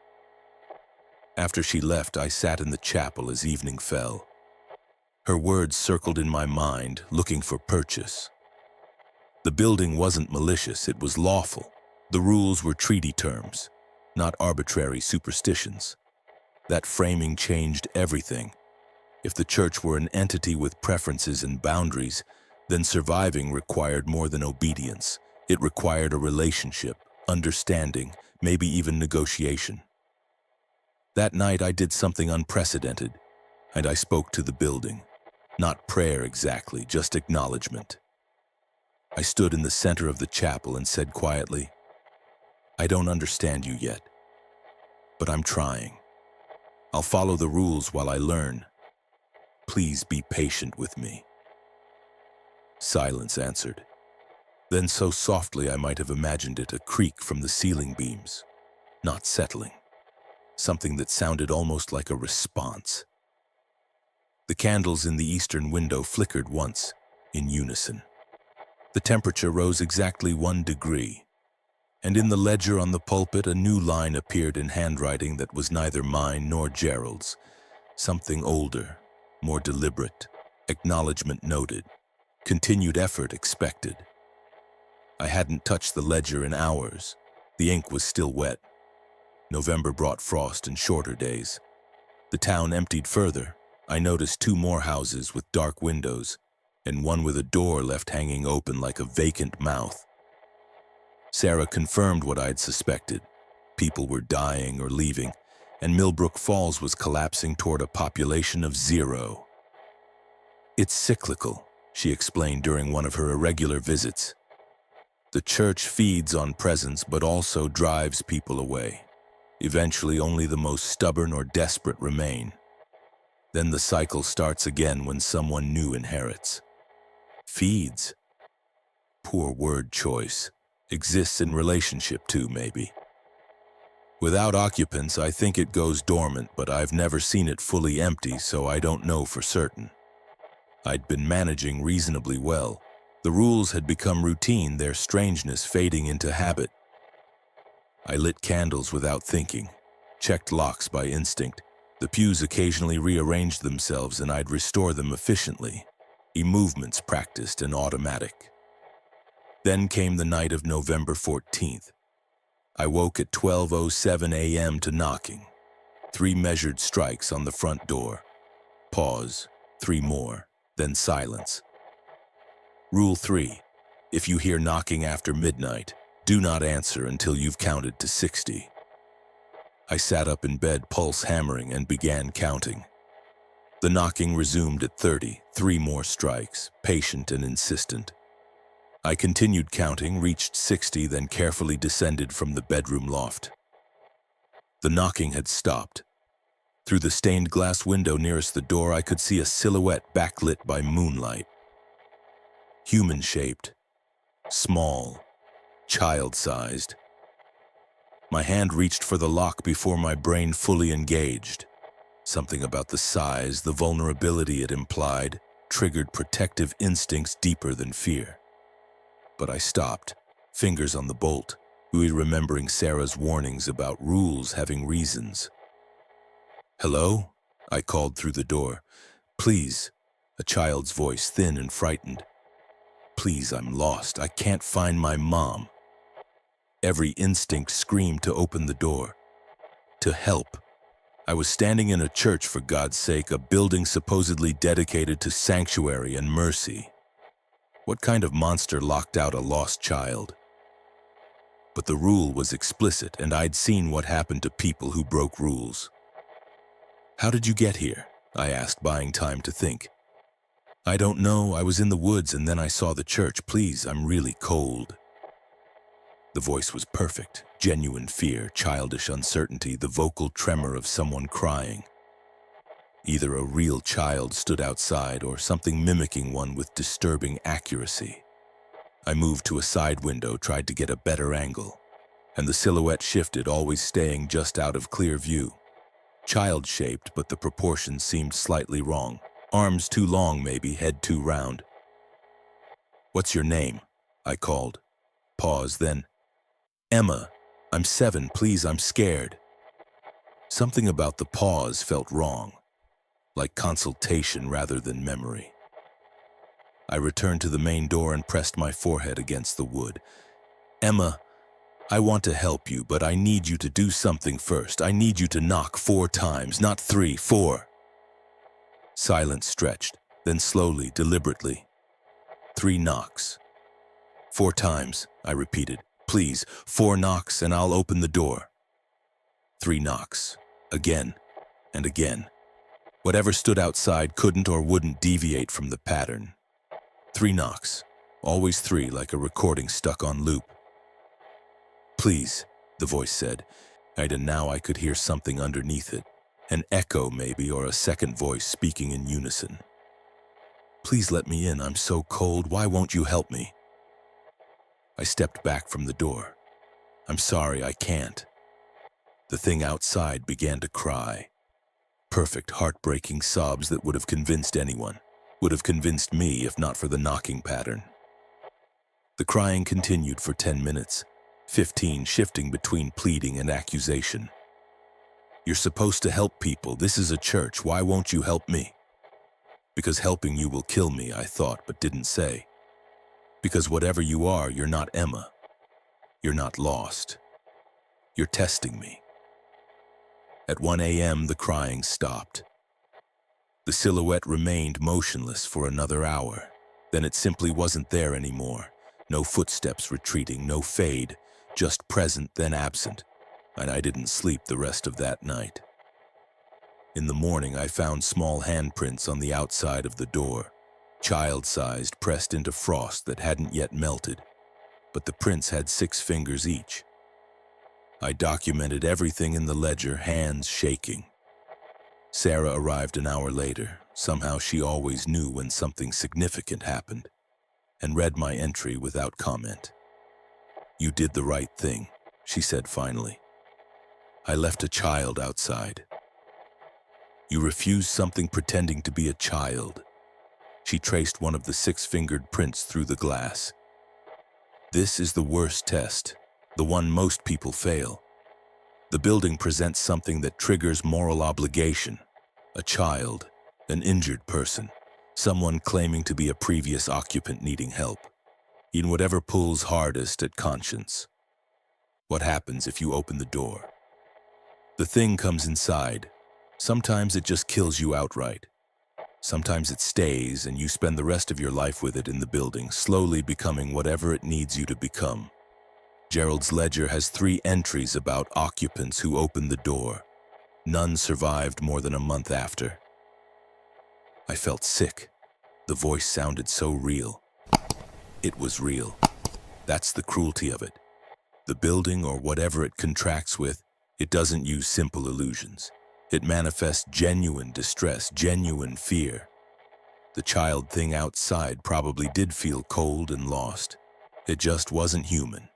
After she left, I sat in the chapel as evening fell. Her words circled in my mind, looking for purchase. The building wasn't malicious, it was lawful. The rules were treaty terms, not arbitrary superstitions. That framing changed everything. If the church were an entity with preferences and boundaries, then surviving required more than obedience. It required a relationship, understanding, maybe even negotiation. That night I did something unprecedented, and I spoke to the building. Not prayer exactly, just acknowledgement. I stood in the center of the chapel and said quietly, I don't understand you yet, but I'm trying. I'll follow the rules while I learn. Please be patient with me. Silence answered. Then so softly I might have imagined it, a creak from the ceiling beams, not settling. Something that sounded almost like a response. The candles in the eastern window flickered once, in unison. The temperature rose exactly 1 degree, and in the ledger on the pulpit a new line appeared in handwriting that was neither mine nor Gerald's. Something older, more deliberate. Acknowledgement noted. Continued effort expected. I hadn't touched the ledger in hours. The ink was still wet. November brought frost and shorter days. The town emptied further. I noticed 2 more houses with dark windows, and one with a door left hanging open like a vacant mouth. Sarah confirmed what I'd suspected. People were dying or leaving, and Millbrook Falls was collapsing toward a population of 0. It's cyclical, she explained during one of her irregular visits. The church feeds on presence but also drives people away. Eventually, only the most stubborn or desperate remain. Then the cycle starts again when someone new inherits. Feeds. Poor word choice. Exists in relationship too, maybe. Without occupants, I think it goes dormant, but I've never seen it fully empty, so I don't know for certain. I'd been managing reasonably well. The rules had become routine, their strangeness fading into habit. I lit candles without thinking, checked locks by instinct. The pews occasionally rearranged themselves and I'd restore them efficiently. Movements practiced and automatic. Then came the night of November 14th. I woke at 12:07 a.m. to knocking. 3 measured strikes on the front door. Pause. 3 more. Then silence. Rule 3. If you hear knocking after midnight, Do not answer until you've counted to 60. I sat up in bed, pulse hammering, and began counting. The knocking resumed at 30, 3 more strikes, patient and insistent. I continued counting, reached 60, then carefully descended from the bedroom loft. The knocking had stopped. Through the stained glass window nearest the door, I could see a silhouette backlit by moonlight. Human-shaped, small, child-sized. My hand reached for the lock before my brain fully engaged. Something about the size, the vulnerability it implied, triggered protective instincts deeper than fear. But I stopped, fingers on the bolt, remembering Sarah's warnings about rules having reasons. "Hello?" I called through the door. "Please," a child's voice, thin and frightened. "Please, I'm lost. I can't find my mom." Every instinct screamed to open the door, to help. I was standing in a church, for God's sake, a building supposedly dedicated to sanctuary and mercy. What kind of monster locked out a lost child? But the rule was explicit, and I'd seen what happened to people who broke rules. "How did you get here?" I asked, buying time to think. "I don't know. I was in the woods and then I saw the church. Please, I'm really cold." The voice was perfect. Genuine fear, childish uncertainty, the vocal tremor of someone crying. Either a real child stood outside or something mimicking one with disturbing accuracy. I moved to a side window, tried to get a better angle, and the silhouette shifted, always staying just out of clear view. Child-shaped, but the proportions seemed slightly wrong. Arms too long, maybe, head too round. "What's your name?" I called. Pause, then, "Emma. I'm 7, please, I'm scared." Something about the pause felt wrong, like consultation rather than memory. I returned to the main door and pressed my forehead against the wood. "Emma, I want to help you, but I need you to do something first. I need you to knock 4 times, not 3, 4. Silence stretched, then slowly, deliberately. 3 knocks. 4 times, I repeated. "Please, 4 knocks and I'll open the door." 3 knocks. Again and again. Whatever stood outside couldn't or wouldn't deviate from the pattern. 3 knocks. Always 3, like a recording stuck on loop. "Please," the voice said, and now I could hear something underneath it. An echo, maybe, or a second voice speaking in unison. "Please let me in. I'm so cold. Why won't you help me?" I stepped back from the door. "I'm sorry, I can't." The thing outside began to cry. Perfect, heartbreaking sobs that would have convinced anyone. Would have convinced me if not for the knocking pattern. The crying continued for 10 minutes, 15, shifting between pleading and accusation. "You're supposed to help people. This is a church. Why won't you help me?" "Because helping you will kill me," I thought, but didn't say. "Because whatever you are, you're not Emma. You're not lost. You're testing me." At 1 a.m., the crying stopped. The silhouette remained motionless for another hour. Then it simply wasn't there anymore. No footsteps retreating, no fade, just present then absent. And I didn't sleep the rest of that night. In the morning, I found small handprints on the outside of the door, child-sized, pressed into frost that hadn't yet melted, but the prints had 6 fingers each. I documented everything in the ledger, hands shaking. Sarah arrived an hour later. Somehow she always knew when something significant happened, and read my entry without comment. "You did the right thing," she said finally. "I left a child outside. You refused something pretending to be a child." She traced one of the 6-fingered prints through the glass. "This is the worst test, the one most people fail. The building presents something that triggers moral obligation. A child, an injured person, someone claiming to be a previous occupant needing help. In whatever pulls hardest at conscience. What happens if you open the door? The thing comes inside. Sometimes it just kills you outright. Sometimes it stays and you spend the rest of your life with it in the building, slowly becoming whatever it needs you to become. Gerald's ledger has 3 entries about occupants who opened the door. None survived more than a month after. I felt sick. The voice sounded so real. It was real. That's the cruelty of it. The building, or whatever it contracts with, it doesn't use simple illusions. It manifests genuine distress, genuine fear. The child thing outside probably did feel cold and lost. It just wasn't human,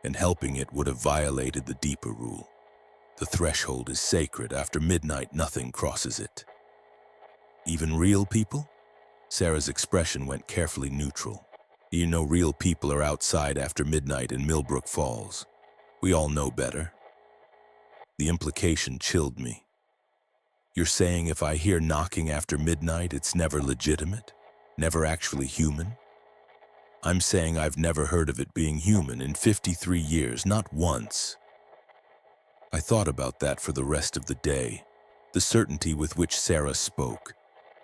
and helping it would have violated the deeper rule. The threshold is sacred. After midnight, nothing crosses it. Even real people? Sarah's expression went carefully neutral. You know, real people are outside after midnight in Millbrook Falls. We all know better. The implication chilled me. You're saying if I hear knocking after midnight, it's never legitimate? Never actually human? I'm saying I've never heard of it being human in 53 years, not once. I thought about that for the rest of the day. The certainty with which Sarah spoke,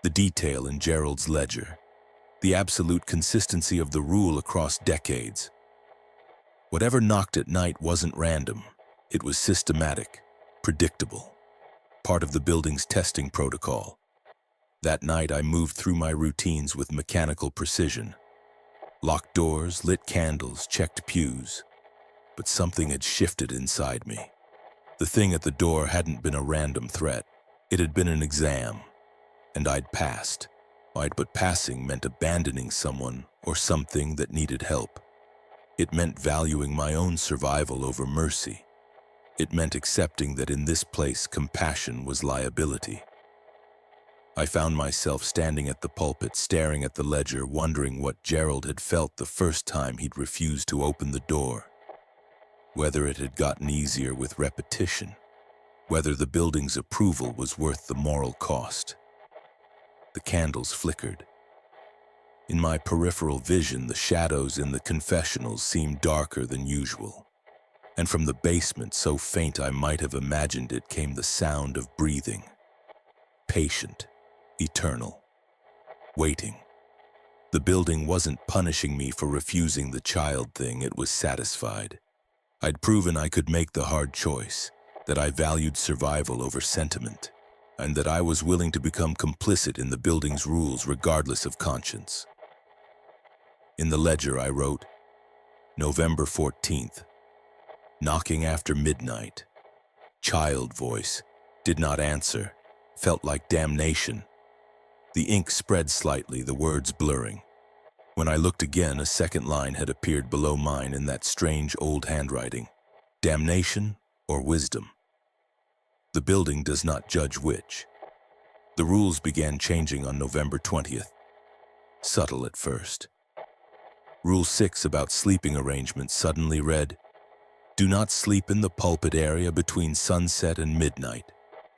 the detail in Gerald's ledger, the absolute consistency of the rule across decades. Whatever knocked at night wasn't random. It was systematic, predictable, part of the building's testing protocol. That night I moved through my routines with mechanical precision. Locked doors, lit candles, checked pews. But something had shifted inside me. The thing at the door hadn't been a random threat. It had been an exam. And I'd passed. But passing meant abandoning someone or something that needed help. It meant valuing my own survival over mercy. It meant accepting that in this place compassion was liability. I found myself standing at the pulpit, staring at the ledger, wondering what Gerald had felt the first time he'd refused to open the door. Whether it had gotten easier with repetition, whether the building's approval was worth the moral cost. The candles flickered. In my peripheral vision, the shadows in the confessionals seemed darker than usual. And from the basement, so faint I might have imagined it, came the sound of breathing. Patient, eternal, waiting. The building wasn't punishing me for refusing the child thing, it was satisfied. I'd proven I could make the hard choice, that I valued survival over sentiment, and that I was willing to become complicit in the building's rules regardless of conscience. In the ledger I wrote, November 14th, knocking after midnight. Child voice, did not answer, felt like damnation. The ink spread slightly, the words blurring. When I looked again, a second line had appeared below mine in that strange old handwriting. Damnation or wisdom? The building does not judge which. The rules began changing on November 20th. Subtle at first. Rule 6 about sleeping arrangements suddenly read, do not sleep in the pulpit area between sunset and midnight.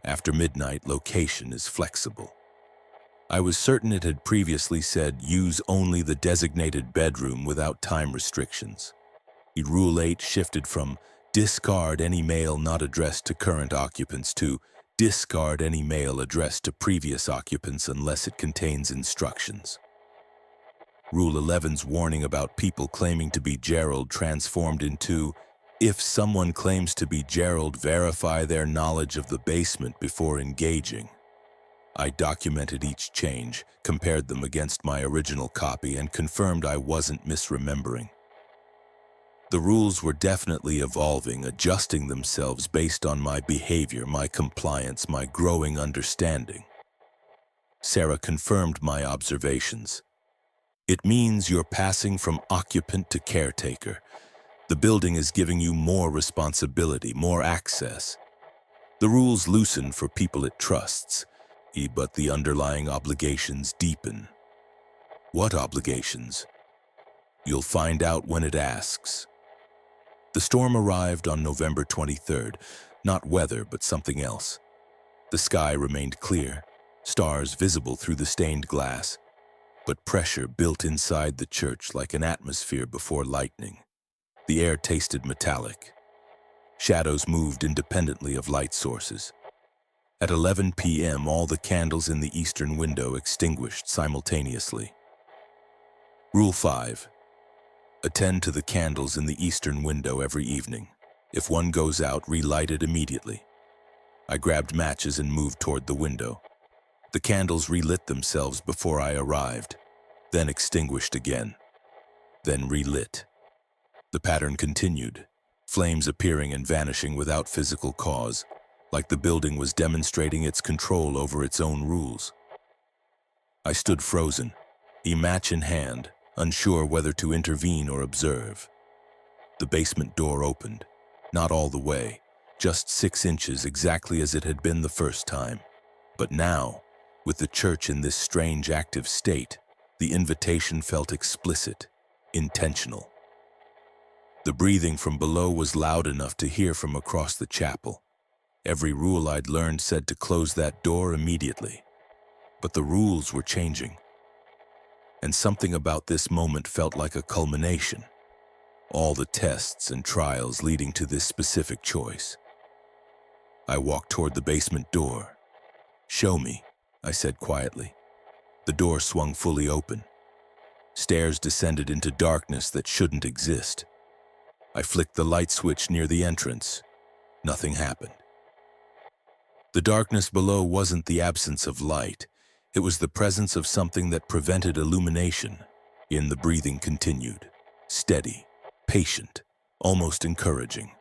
After midnight, location is flexible. I was certain it had previously said use only the designated bedroom without time restrictions. Rule 8 shifted from discard any mail not addressed to current occupants to discard any mail addressed to previous occupants unless it contains instructions. Rule 11's warning about people claiming to be Gerald transformed into, if someone claims to be Gerald, verify their knowledge of the basement before engaging. I documented each change, compared them against my original copy, and confirmed I wasn't misremembering. The rules were definitely evolving, adjusting themselves based on my behavior, my compliance, my growing understanding. Sarah confirmed my observations. It means you're passing from occupant to caretaker. The building is giving you more responsibility, more access. The rules loosen for people it trusts, but the underlying obligations deepen. What obligations? You'll find out when it asks. The storm arrived on November 23rd, not weather, but something else. The sky remained clear, stars visible through the stained glass, but pressure built inside the church like an atmosphere before lightning. The air tasted metallic. Shadows moved independently of light sources. At 11 p.m., all the candles in the eastern window extinguished simultaneously. Rule 5. Attend to the candles in the eastern window every evening. If one goes out, relight it immediately. I grabbed matches and moved toward the window. The candles relit themselves before I arrived, then extinguished again, then relit. The pattern continued, flames appearing and vanishing without physical cause, like the building was demonstrating its control over its own rules. I stood frozen, a match in hand, unsure whether to intervene or observe. The basement door opened, not all the way, just 6 inches exactly as it had been the first time. But now, with the church in this strange active state, the invitation felt explicit, intentional. The breathing from below was loud enough to hear from across the chapel. Every rule I'd learned said to close that door immediately. But the rules were changing. And something about this moment felt like a culmination. All the tests and trials leading to this specific choice. I walked toward the basement door. "Show me," I said quietly. The door swung fully open. Stairs descended into darkness that shouldn't exist. I flicked the light switch near the entrance. Nothing happened. The darkness below wasn't the absence of light. It was the presence of something that prevented illumination. The breathing continued, steady, patient, almost encouraging.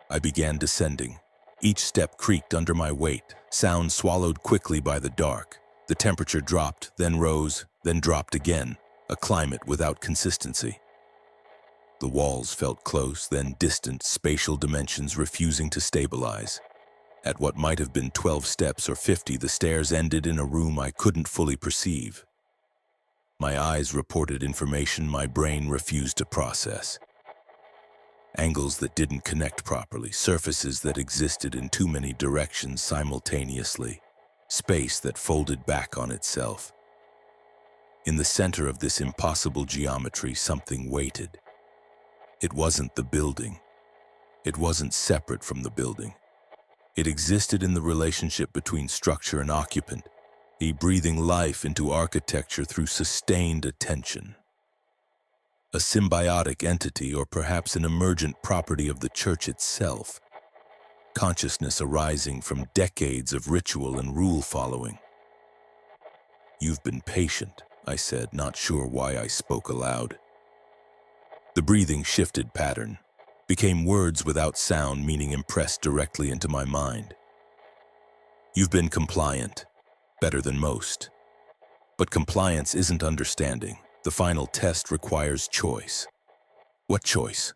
I began descending. Each step creaked under my weight, sound swallowed quickly by the dark. The temperature dropped, then rose, then dropped again, a climate without consistency. The walls felt close, then distant, spatial dimensions refusing to stabilize. At what might have been 12 steps or 50, the stairs ended in a room I couldn't fully perceive. My eyes reported information my brain refused to process. Angles that didn't connect properly, surfaces that existed in too many directions simultaneously, space that folded back on itself. In the center of this impossible geometry, something waited. It wasn't the building. It wasn't separate from the building. It existed in the relationship between structure and occupant, breathing life into architecture through sustained attention. A symbiotic entity, or perhaps an emergent property of the church itself. Consciousness arising from decades of ritual and rule following. "You've been patient," I said, not sure why I spoke aloud. The breathing shifted pattern, became words without sound, meaning impressed directly into my mind. "You've been compliant, better than most. But compliance isn't understanding. The final test requires choice." "What choice?"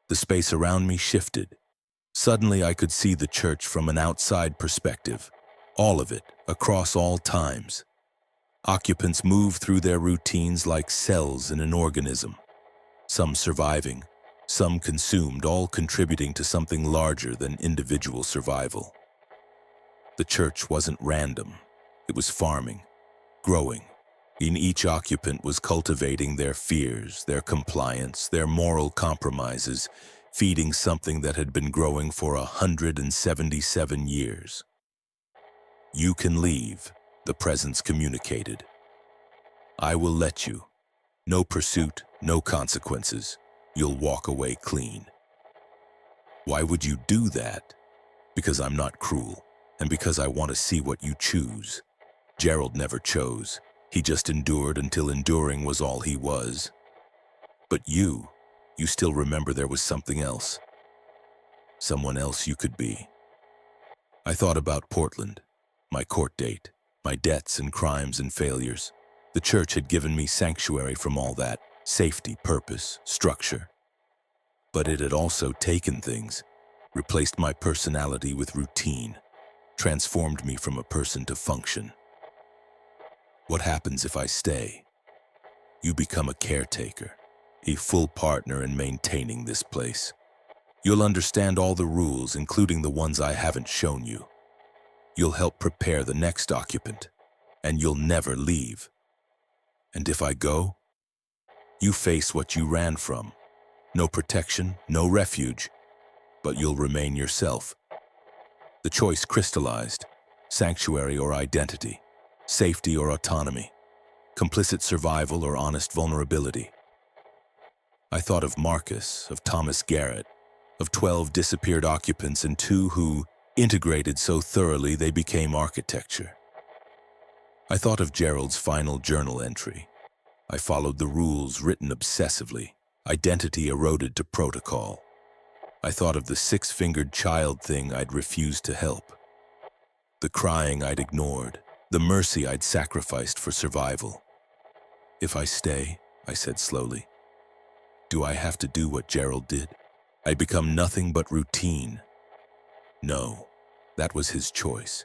The space around me shifted. Suddenly I could see the church from an outside perspective. All of it, across all times. Occupants moved through their routines like cells in an organism. Some surviving, some consumed, all contributing to something larger than individual survival. The church wasn't random. It was farming, growing. Each occupant was cultivating their fears, their compliance, their moral compromises, feeding something that had been growing for 177 years. "You can leave," the presence communicated. "I will let you. No pursuit, no consequences. You'll walk away clean." "Why would you do that?" "Because I'm not cruel, and because I want to see what you choose." Gerald never chose. He just endured until enduring was all he was. "But you still remember there was something else. Someone else you could be." I thought about Portland, my court date, my debts and crimes and failures. The church had given me sanctuary from all that, safety, purpose, structure. But it had also taken things, replaced my personality with routine, transformed me from a person to function. "What happens if I stay?" "You become a caretaker, a full partner in maintaining this place. You'll understand all the rules, including the ones I haven't shown you. You'll help prepare the next occupant, and you'll never leave. And if I go, you face what you ran from. No protection, no refuge, but you'll remain yourself." The choice crystallized: sanctuary or identity, safety or autonomy, complicit survival or honest vulnerability. I thought of Marcus, of Thomas Garrett, of 12 disappeared occupants and 2 who integrated so thoroughly they became architecture. I thought of Gerald's final journal entry. I followed the rules written obsessively, identity eroded to protocol. I thought of the 6-fingered child thing I'd refused to help, the crying I'd ignored, the mercy I'd sacrificed for survival. If I stay, I said slowly, do I have to do what Gerald did? I'd become nothing but routine. No, that was his choice.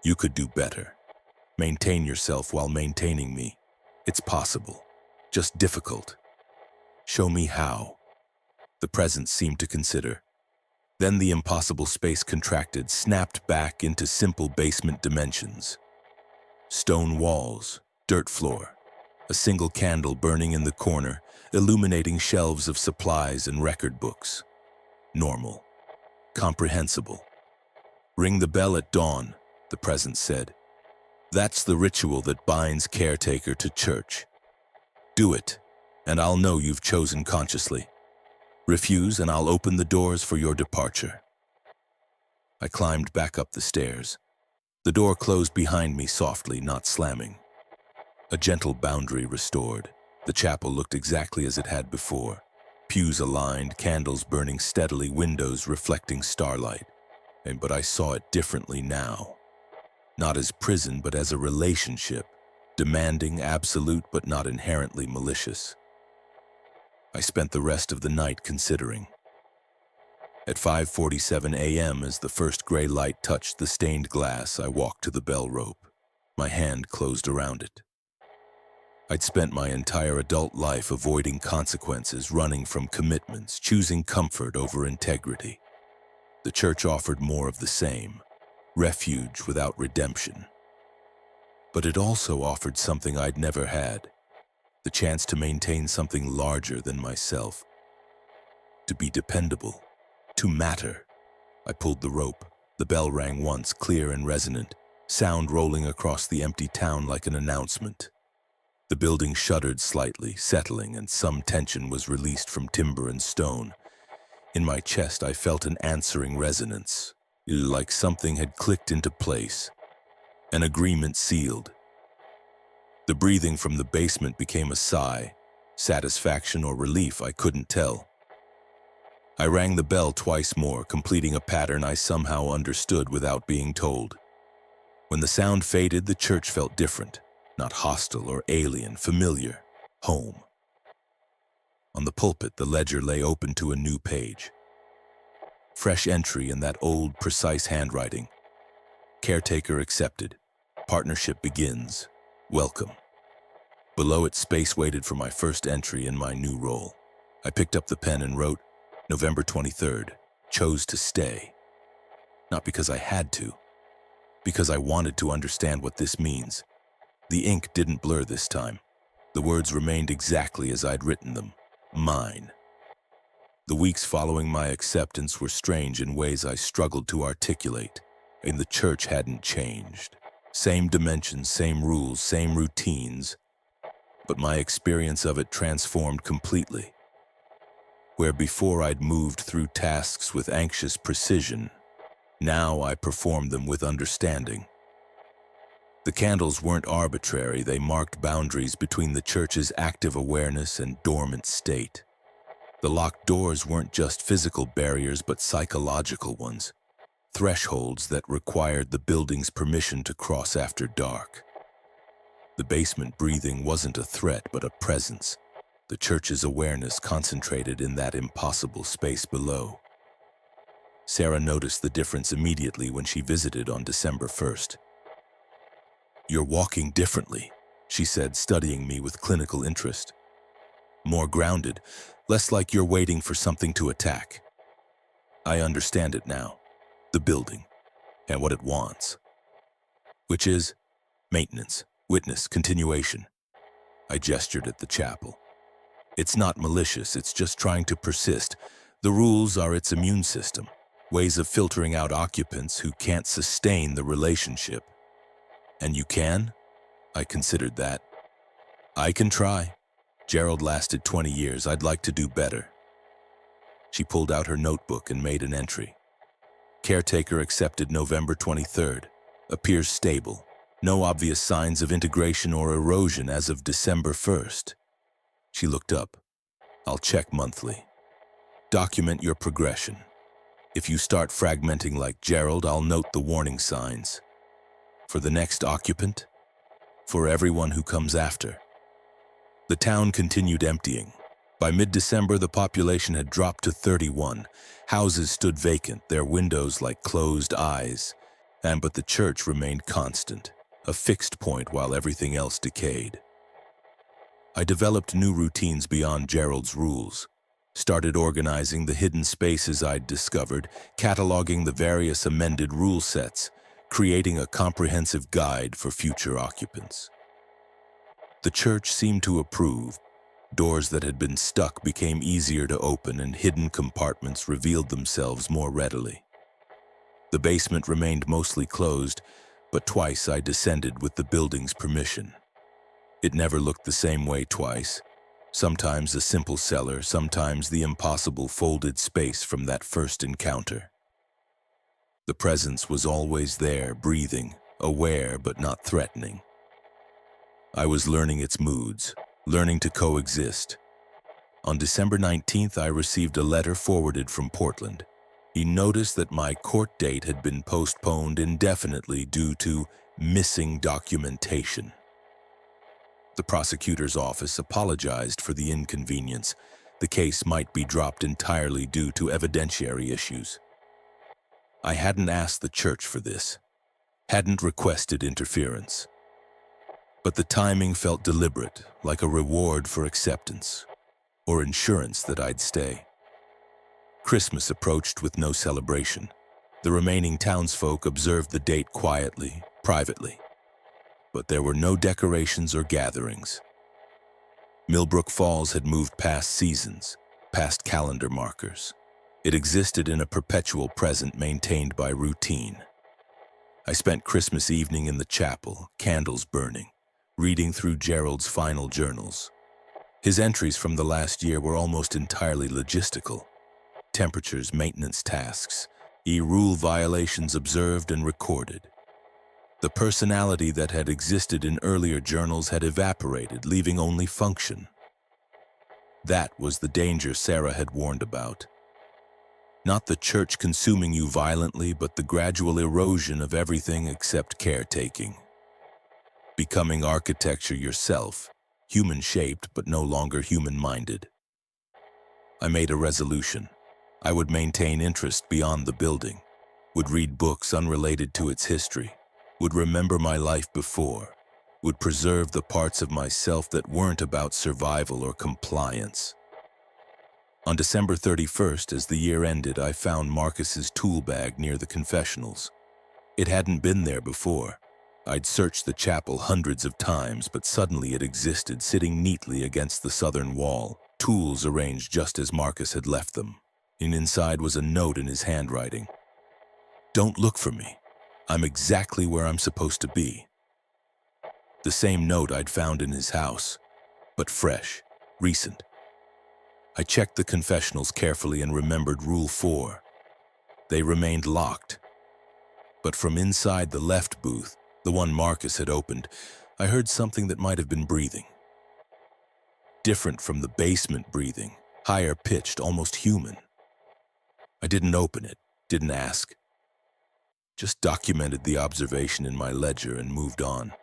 You could do better. Maintain yourself while maintaining me. It's possible, just difficult. Show me how. The presence seemed to consider. Then the impossible space contracted, snapped back into simple basement dimensions. Stone walls, dirt floor, a single candle burning in the corner, illuminating shelves of supplies and record books. Normal, comprehensible. Ring the bell at dawn, the presence said. That's the ritual that binds caretaker to church. Do it, and I'll know you've chosen consciously. Refuse, and I'll open the doors for your departure. I climbed back up the stairs. The door closed behind me softly, not slamming. A gentle boundary restored. The chapel looked exactly as it had before. Pews aligned, candles burning steadily, windows reflecting starlight. But I saw it differently now. Not as prison, but as a relationship, demanding, absolute, but not inherently malicious. I spent the rest of the night considering. At 5:47 a.m., as the first gray light touched the stained glass, I walked to the bell rope. My hand closed around it. I'd spent my entire adult life avoiding consequences, running from commitments, choosing comfort over integrity. The church offered more of the same, refuge without redemption. But it also offered something I'd never had, the chance to maintain something larger than myself, to be dependable, to matter. I pulled the rope. The bell rang once, clear and resonant, sound rolling across the empty town like an announcement. The building shuddered slightly, settling, and some tension was released from timber and stone. In my chest, I felt an answering resonance, like something had clicked into place, an agreement sealed. The breathing from the basement became a sigh, satisfaction or relief, I couldn't tell. I rang the bell twice more, completing a pattern I somehow understood without being told. When the sound faded, the church felt different, not hostile or alien, familiar, home. On the pulpit, the ledger lay open to a new page. Fresh entry in that old, precise handwriting. Caretaker accepted. Partnership begins. Welcome. Below it, space waited for my first entry in my new role. I picked up the pen and wrote, November 23rd, chose to stay. Not because I had to, because I wanted to understand what this means. The ink didn't blur this time. The words remained exactly as I'd written them. Mine. The weeks following my acceptance were strange in ways I struggled to articulate, and the church hadn't changed. Same dimensions, same rules, same routines, but my experience of it transformed completely. Where before I'd moved through tasks with anxious precision, now I performed them with understanding. The candles weren't arbitrary, they marked boundaries between the church's active awareness and dormant state. The locked doors weren't just physical barriers, but psychological ones, thresholds that required the building's permission to cross after dark. The basement breathing wasn't a threat, but a presence. The church's awareness concentrated in that impossible space below. Sarah noticed the difference immediately when she visited on December 1st. "You're walking differently," she said, studying me with clinical interest. "More grounded, less like you're waiting for something to attack." I understand it now, the building, and what it wants. Which is maintenance, witness, continuation. I gestured at the chapel. It's not malicious, it's just trying to persist. The rules are its immune system, ways of filtering out occupants who can't sustain the relationship. And you can? I considered that. I can try. Gerald lasted 20 years. I'd like to do better. She pulled out her notebook and made an entry. Caretaker accepted November 23rd. Appears stable. No obvious signs of integration or erosion as of December 1st. She looked up. I'll check monthly. Document your progression. If you start fragmenting like Gerald, I'll note the warning signs. For the next occupant? For everyone who comes after. The town continued emptying. By mid-December, the population had dropped to 31. Houses stood vacant, their windows like closed eyes. But the church remained constant, a fixed point while everything else decayed. I developed new routines beyond Gerald's rules. Started organizing the hidden spaces I'd discovered, cataloging the various amended rule sets, creating a comprehensive guide for future occupants. The church seemed to approve. Doors that had been stuck became easier to open and hidden compartments revealed themselves more readily. The basement remained mostly closed, but twice I descended with the building's permission. It never looked the same way twice. Sometimes a simple cellar, sometimes the impossible folded space from that first encounter. The presence was always there, breathing, aware but not threatening. I was learning its moods, learning to coexist. On December 19th, I received a letter forwarded from Portland. He noticed that my court date had been postponed indefinitely due to missing documentation. The prosecutor's office apologized for the inconvenience. The case might be dropped entirely due to evidentiary issues. I hadn't asked the church for this, hadn't requested interference. But the timing felt deliberate, like a reward for acceptance, or insurance that I'd stay. Christmas approached with no celebration. The remaining townsfolk observed the date quietly, privately. But there were no decorations or gatherings. Millbrook Falls had moved past seasons, past calendar markers. It existed in a perpetual present maintained by routine. I spent Christmas evening in the chapel, candles burning, reading through Gerald's final journals. His entries from the last year were almost entirely logistical. Temperatures, maintenance tasks, rule violations observed and recorded. The personality that had existed in earlier journals had evaporated, leaving only function. That was the danger Sarah had warned about. Not the church consuming you violently, but the gradual erosion of everything except caretaking. Becoming architecture yourself, human-shaped but no longer human-minded. I made a resolution. I would maintain interest beyond the building, would read books unrelated to its history, would remember my life before, would preserve the parts of myself that weren't about survival or compliance. On December 31st, as the year ended, I found Marcus's tool bag near the confessionals. It hadn't been there before. I'd searched the chapel hundreds of times, but suddenly it existed, sitting neatly against the southern wall, tools arranged just as Marcus had left them. And inside was a note in his handwriting. "Don't look for me. I'm exactly where I'm supposed to be." The same note I'd found in his house, but fresh, recent. I checked the confessionals carefully and remembered Rule 4. They remained locked. But from inside the left booth, the one Marcus had opened, I heard something that might have been breathing. Different from the basement breathing, higher pitched, almost human. I didn't open it, didn't ask. Just documented the observation in my ledger and moved on.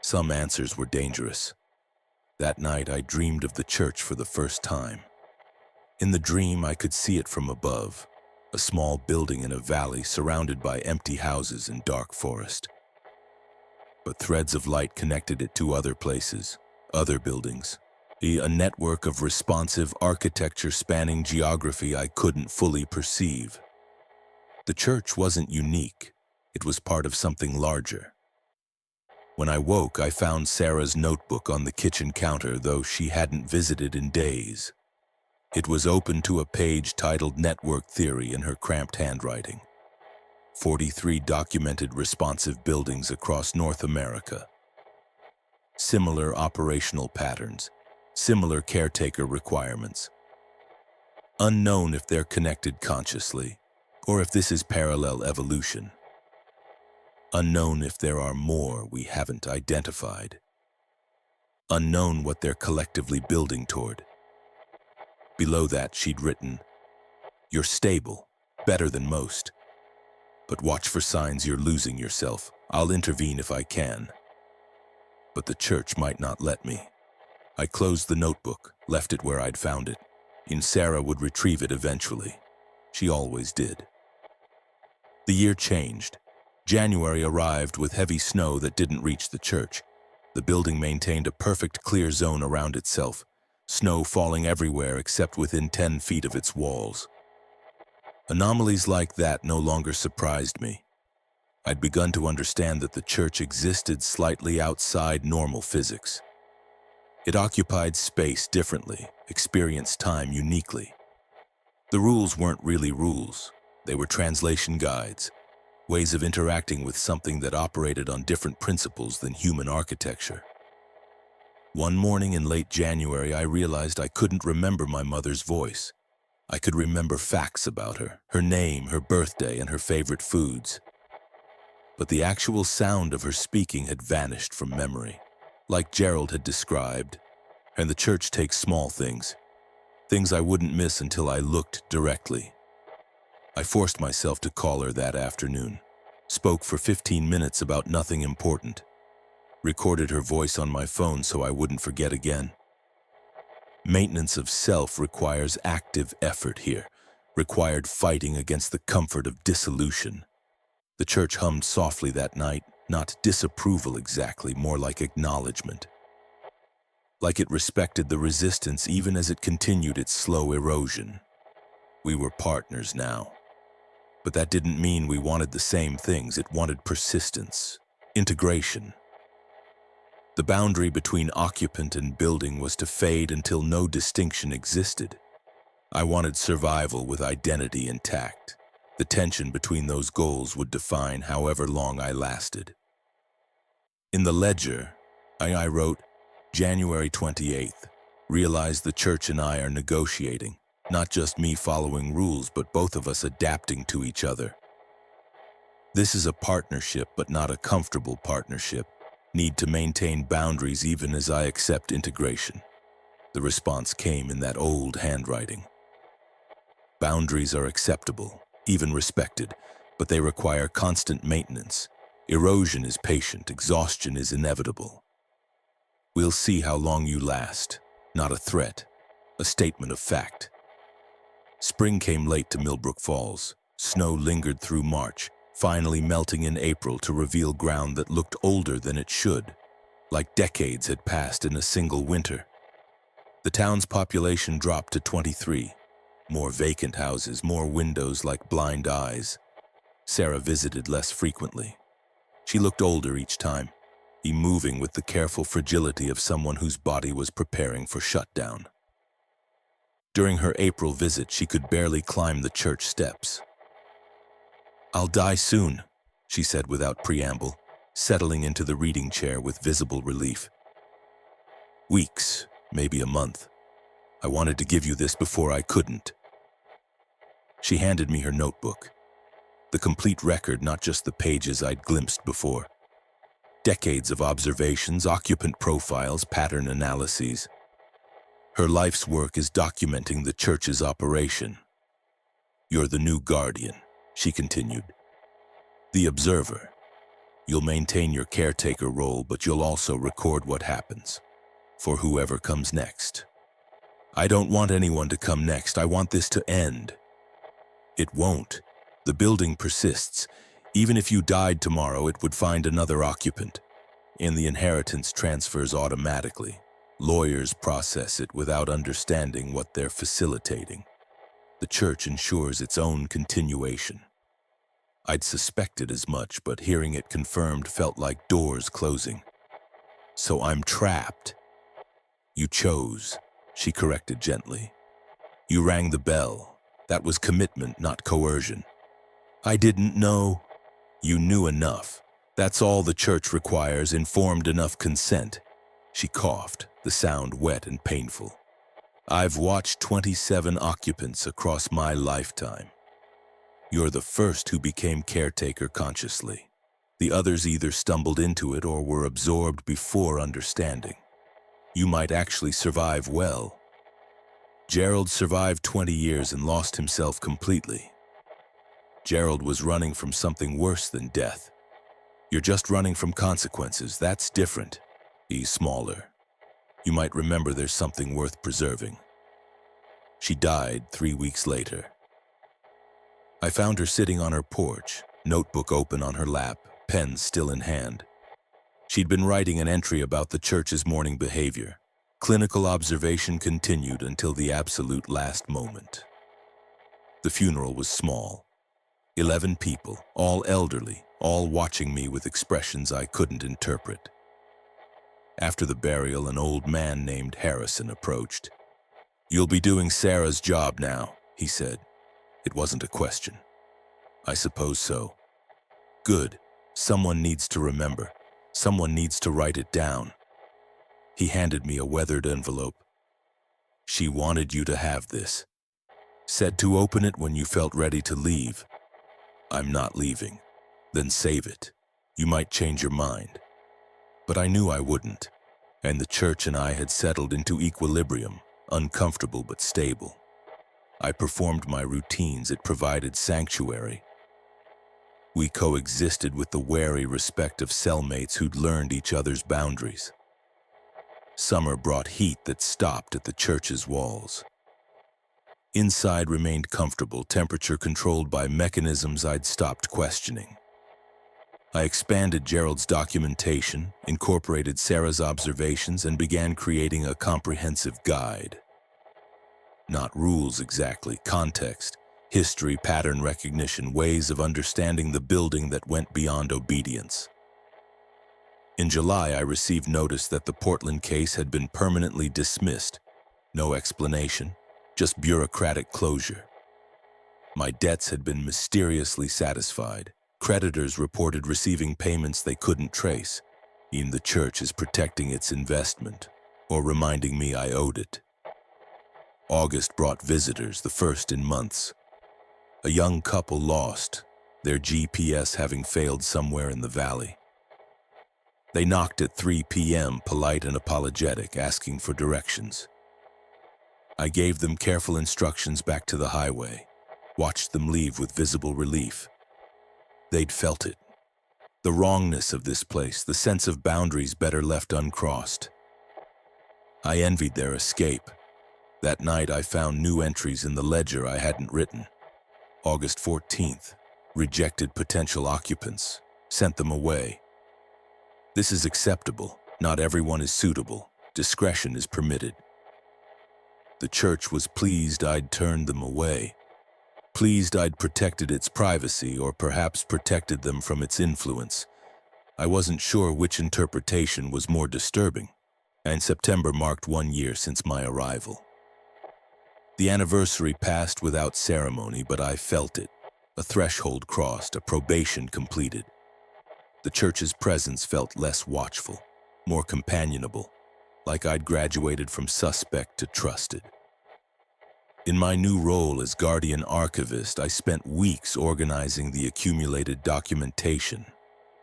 Some answers were dangerous. That night I dreamed of the church for the first time. In the dream I could see it from above, a small building in a valley surrounded by empty houses and dark forest. But threads of light connected it to other places, other buildings. A network of responsive architecture spanning geography I couldn't fully perceive. The church wasn't unique. It was part of something larger. When I woke, I found Sarah's notebook on the kitchen counter, though she hadn't visited in days. It was open to a page titled Network Theory in her cramped handwriting. 43 documented responsive buildings across North America. Similar operational patterns. similar caretaker requirements. Unknown if they're connected consciously, or if this is parallel evolution. Unknown if there are more we haven't identified. Unknown what they're collectively building toward. Below that, she'd written, "You're stable, better than most. But watch for signs you're losing yourself. I'll intervene if I can." But the church might not let me. I closed the notebook, left it where I'd found it, and Sarah would retrieve it eventually. She always did. The year changed. January arrived with heavy snow that didn't reach the church. The building maintained a perfect clear zone around itself, snow falling everywhere except within 10 feet of its walls. Anomalies like that no longer surprised me. I'd begun to understand that the church existed slightly outside normal physics. It occupied space differently, experienced time uniquely. The rules weren't really rules. They were translation guides, ways of interacting with something that operated on different principles than human architecture. One morning in late January, I realized I couldn't remember my mother's voice. I could remember facts about her name, her birthday, and her favorite foods. But the actual sound of her speaking had vanished from memory, like Gerald had described. And the church takes small things I wouldn't miss until I looked directly. I forced myself to call her that afternoon, spoke for 15 minutes about nothing important, recorded her voice on my phone so I wouldn't forget again. Maintenance of self requires active effort here, required fighting against the comfort of dissolution. The church hummed softly that night, not disapproval exactly, more like acknowledgement. Like it respected the resistance even as it continued its slow erosion. We were partners now. But that didn't mean we wanted the same things. It wanted persistence, integration. The boundary between occupant and building was to fade until no distinction existed. I wanted survival with identity intact. The tension between those goals would define however long I lasted. In the ledger, I wrote, January 28th, realized the church and I are negotiating, not just me following rules, but both of us adapting to each other. This is a partnership, but not a comfortable partnership. Need to maintain boundaries even as I accept integration. The response came in that old handwriting. Boundaries are acceptable, even respected, but they require constant maintenance. Erosion is patient, exhaustion is inevitable. We'll see how long you last. Not a threat, a statement of fact. Spring came late to Millbrook Falls. Snow lingered through March, finally melting in April to reveal ground that looked older than it should, like decades had passed in a single winter. The town's population dropped to 23. More vacant houses, more windows like blind eyes. Sarah visited less frequently. She looked older each time, moving with the careful fragility of someone whose body was preparing for shutdown. During her April visit, she could barely climb the church steps. "I'll die soon," she said without preamble, settling into the reading chair with visible relief. "Weeks, maybe a month. I wanted to give you this before I couldn't." She handed me her notebook. The complete record, not just the pages I'd glimpsed before. Decades of observations, occupant profiles, pattern analyses. Her life's work is documenting the church's operation. "You're the new guardian," she continued. "The observer. You'll maintain your caretaker role, but you'll also record what happens, for whoever comes next. I don't want anyone to come next. I want this to end." It won't. The building persists. Even if you died tomorrow, it would find another occupant. And the inheritance transfers automatically. Lawyers process it without understanding what they're facilitating. The church ensures its own continuation. I'd suspected as much, but hearing it confirmed felt like doors closing. "So I'm trapped." "You chose," she corrected gently. "You rang the bell. That was commitment, not coercion." "I didn't know." "You knew enough. That's all the church requires, informed enough consent." She coughed, the sound wet and painful. "I've watched 27 occupants across my lifetime. You're the first who became caretaker consciously. The others either stumbled into it or were absorbed before understanding. You might actually survive well." Gerald survived 20 years and lost himself completely. Gerald was running from something worse than death. You're just running from consequences. That's different. He's smaller. You might remember there's something worth preserving. She died 3 weeks later. I found her sitting on her porch, notebook open on her lap, pen still in hand. She'd been writing an entry about the church's morning behavior. Clinical observation continued until the absolute last moment. The funeral was small. 11 people, all elderly, all watching me with expressions I couldn't interpret. After the burial, an old man named Harrison approached. "You'll be doing Sarah's job now," he said. It wasn't a question. "I suppose so." "Good. Someone needs to remember. Someone needs to write it down." He handed me a weathered envelope. "She wanted you to have this. Said to open it when you felt ready to leave." "I'm not leaving." "Then save it. You might change your mind." But I knew I wouldn't, and the church and I had settled into equilibrium, uncomfortable but stable. I performed my routines. It provided sanctuary. We coexisted with the wary respect of cellmates who'd learned each other's boundaries. Summer brought heat that stopped at the church's walls. Inside remained comfortable, temperature controlled by mechanisms I'd stopped questioning. I expanded Gerald's documentation, incorporated Sarah's observations, and began creating a comprehensive guide. Not rules exactly, context, history, pattern recognition, ways of understanding the building that went beyond obedience. In July, I received notice that the Portland case had been permanently dismissed. No explanation, just bureaucratic closure. My debts had been mysteriously satisfied. Creditors reported receiving payments they couldn't trace. Even the church is protecting its investment, or reminding me I owed it. August brought visitors, the first in months. A young couple lost, their GPS having failed somewhere in the valley. They knocked at 3 p.m., polite and apologetic, asking for directions. I gave them careful instructions back to the highway, watched them leave with visible relief. They'd felt it. The wrongness of this place, the sense of boundaries better left uncrossed. I envied their escape. That night I found new entries in the ledger I hadn't written. August 14th, rejected potential occupants, sent them away. This is acceptable. Not everyone is suitable. Discretion is permitted. The church was pleased I'd turned them away. Pleased I'd protected its privacy, or perhaps protected them from its influence. I wasn't sure which interpretation was more disturbing, and September marked 1 year since my arrival. The anniversary passed without ceremony, but I felt it. A threshold crossed, a probation completed. The church's presence felt less watchful, more companionable, like I'd graduated from suspect to trusted. In my new role as guardian archivist, I spent weeks organizing the accumulated documentation.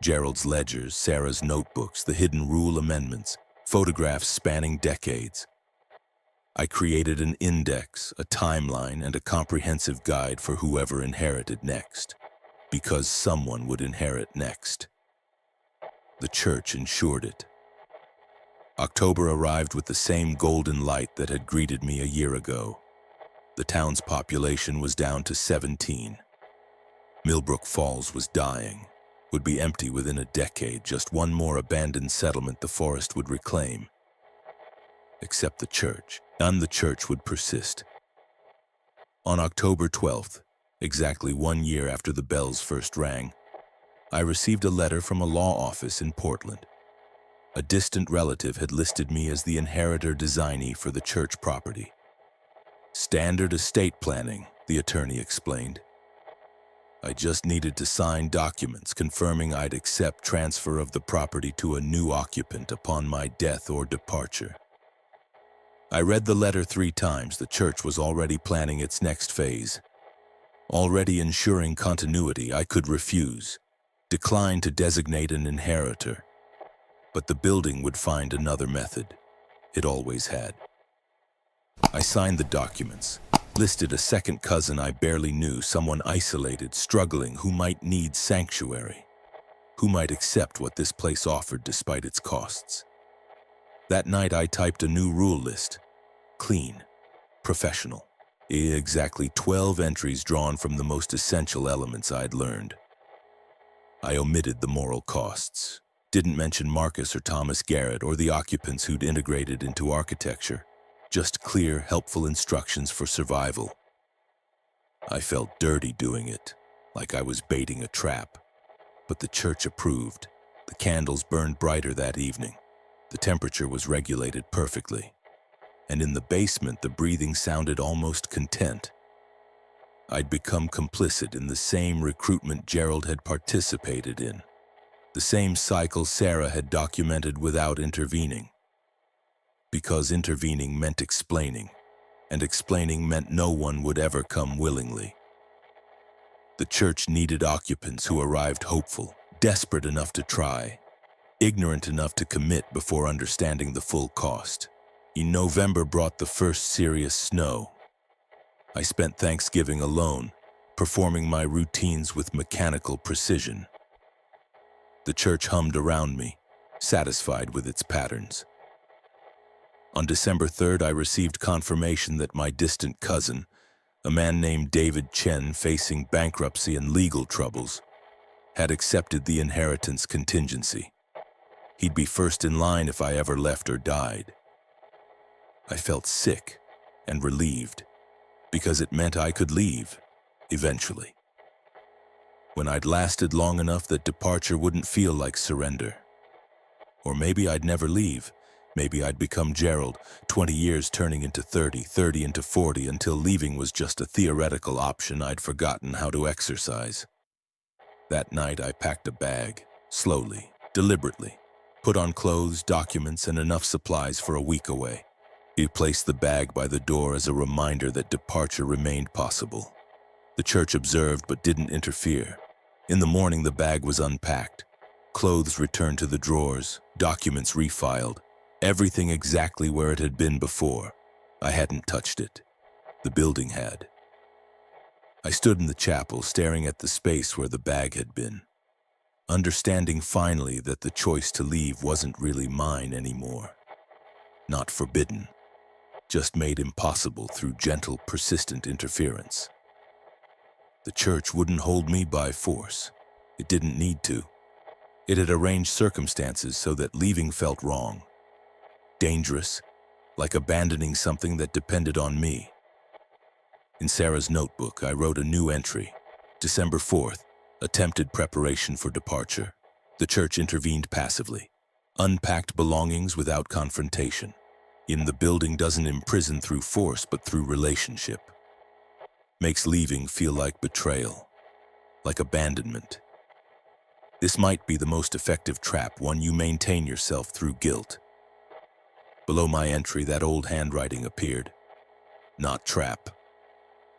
Gerald's ledgers, Sarah's notebooks, the hidden rule amendments, photographs spanning decades. I created an index, a timeline, and a comprehensive guide for whoever inherited next, because someone would inherit next. The church ensured it. October arrived with the same golden light that had greeted me a year ago. The town's population was down to 17. Millbrook Falls was dying, would be empty within a decade, just one more abandoned settlement the forest would reclaim. Except the church, and the church would persist. On October 12th, exactly 1 year after the bells first rang, I received a letter from a law office in Portland. A distant relative had listed me as the inheritor designee for the church property. Standard estate planning, the attorney explained. I just needed to sign documents confirming I'd accept transfer of the property to a new occupant upon my death or departure. I read the letter 3 times. The church was already planning its next phase, already ensuring continuity. I could refuse, decline to designate an inheritor, but the building would find another method. It always had. I signed the documents, listed a second cousin I barely knew, someone isolated, struggling, who might need sanctuary, who might accept what this place offered despite its costs. That night I typed a new rule list: clean, professional. Exactly 12 entries drawn from the most essential elements I'd learned. I omitted the moral costs, didn't mention Marcus or Thomas Garrett or the occupants who'd integrated into architecture. Just clear, helpful instructions for survival. I felt dirty doing it, like I was baiting a trap. But the church approved. The candles burned brighter that evening. The temperature was regulated perfectly. And in the basement, the breathing sounded almost content. I'd become complicit in the same recruitment Gerald had participated in, the same cycle Sarah had documented without intervening. Because intervening meant explaining, and explaining meant no one would ever come willingly. The church needed occupants who arrived hopeful, desperate enough to try, ignorant enough to commit before understanding the full cost. In November brought the first serious snow. I spent Thanksgiving alone, performing my routines with mechanical precision. The church hummed around me, satisfied with its patterns. On December 3rd, I received confirmation that my distant cousin, a man named David Chen facing bankruptcy and legal troubles, had accepted the inheritance contingency. He'd be first in line if I ever left or died. I felt sick and relieved, because it meant I could leave, eventually. When I'd lasted long enough that departure wouldn't feel like surrender. Or maybe I'd never leave. Maybe I'd become Gerald, 20 years turning into 30, 30 into 40, until leaving was just a theoretical option I'd forgotten how to exercise. That night I packed a bag, slowly, deliberately, put on clothes, documents, and enough supplies for a week away. He placed the bag by the door as a reminder that departure remained possible. The church observed but didn't interfere. In the morning the bag was unpacked, clothes returned to the drawers, documents refiled, everything exactly where it had been before. I hadn't touched it. The building had. I stood in the chapel, staring at the space where the bag had been, understanding finally that the choice to leave wasn't really mine anymore. Not forbidden, just made impossible through gentle, persistent interference. The church wouldn't hold me by force. It didn't need to. It had arranged circumstances so that leaving felt wrong, dangerous, like abandoning something that depended on me. In Sarah's notebook, I wrote a new entry. December 4th, attempted preparation for departure. The church intervened passively, unpacked belongings without confrontation. In the building doesn't imprison through force, but through relationship. Makes leaving feel like betrayal, like abandonment. This might be the most effective trap, one you maintain yourself through guilt. Below my entry, that old handwriting appeared. Not trap.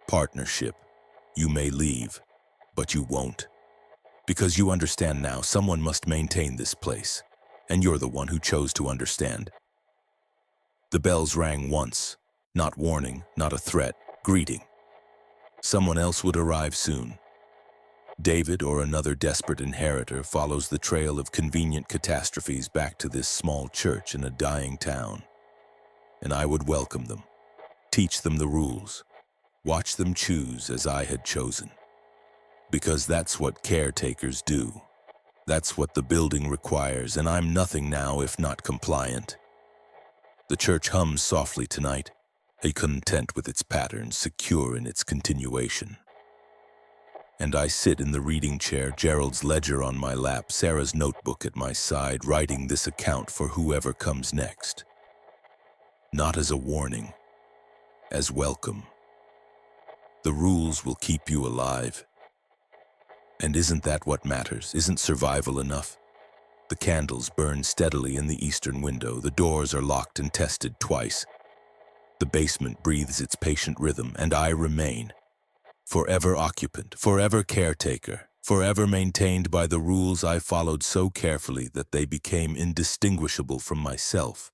Partnership. You may leave, but you won't. Because you understand now, someone must maintain this place, and you're the one who chose to understand. The bells rang once, not warning, not a threat, greeting. Someone else would arrive soon. David or another desperate inheritor follows the trail of convenient catastrophes back to this small church in a dying town. And I would welcome them, teach them the rules, watch them choose as I had chosen. Because that's what caretakers do. That's what the building requires, and I'm nothing now if not compliant. The church hums softly tonight, content with its pattern, secure in its continuation. And I sit in the reading chair, Gerald's ledger on my lap, Sarah's notebook at my side, writing this account for whoever comes next. Not as a warning, as welcome. The rules will keep you alive. And isn't that what matters? Isn't survival enough? The candles burn steadily in the eastern window. The doors are locked and tested twice. The basement breathes its patient rhythm, and I remain. Forever occupant, forever caretaker, forever maintained by the rules I followed so carefully that they became indistinguishable from myself.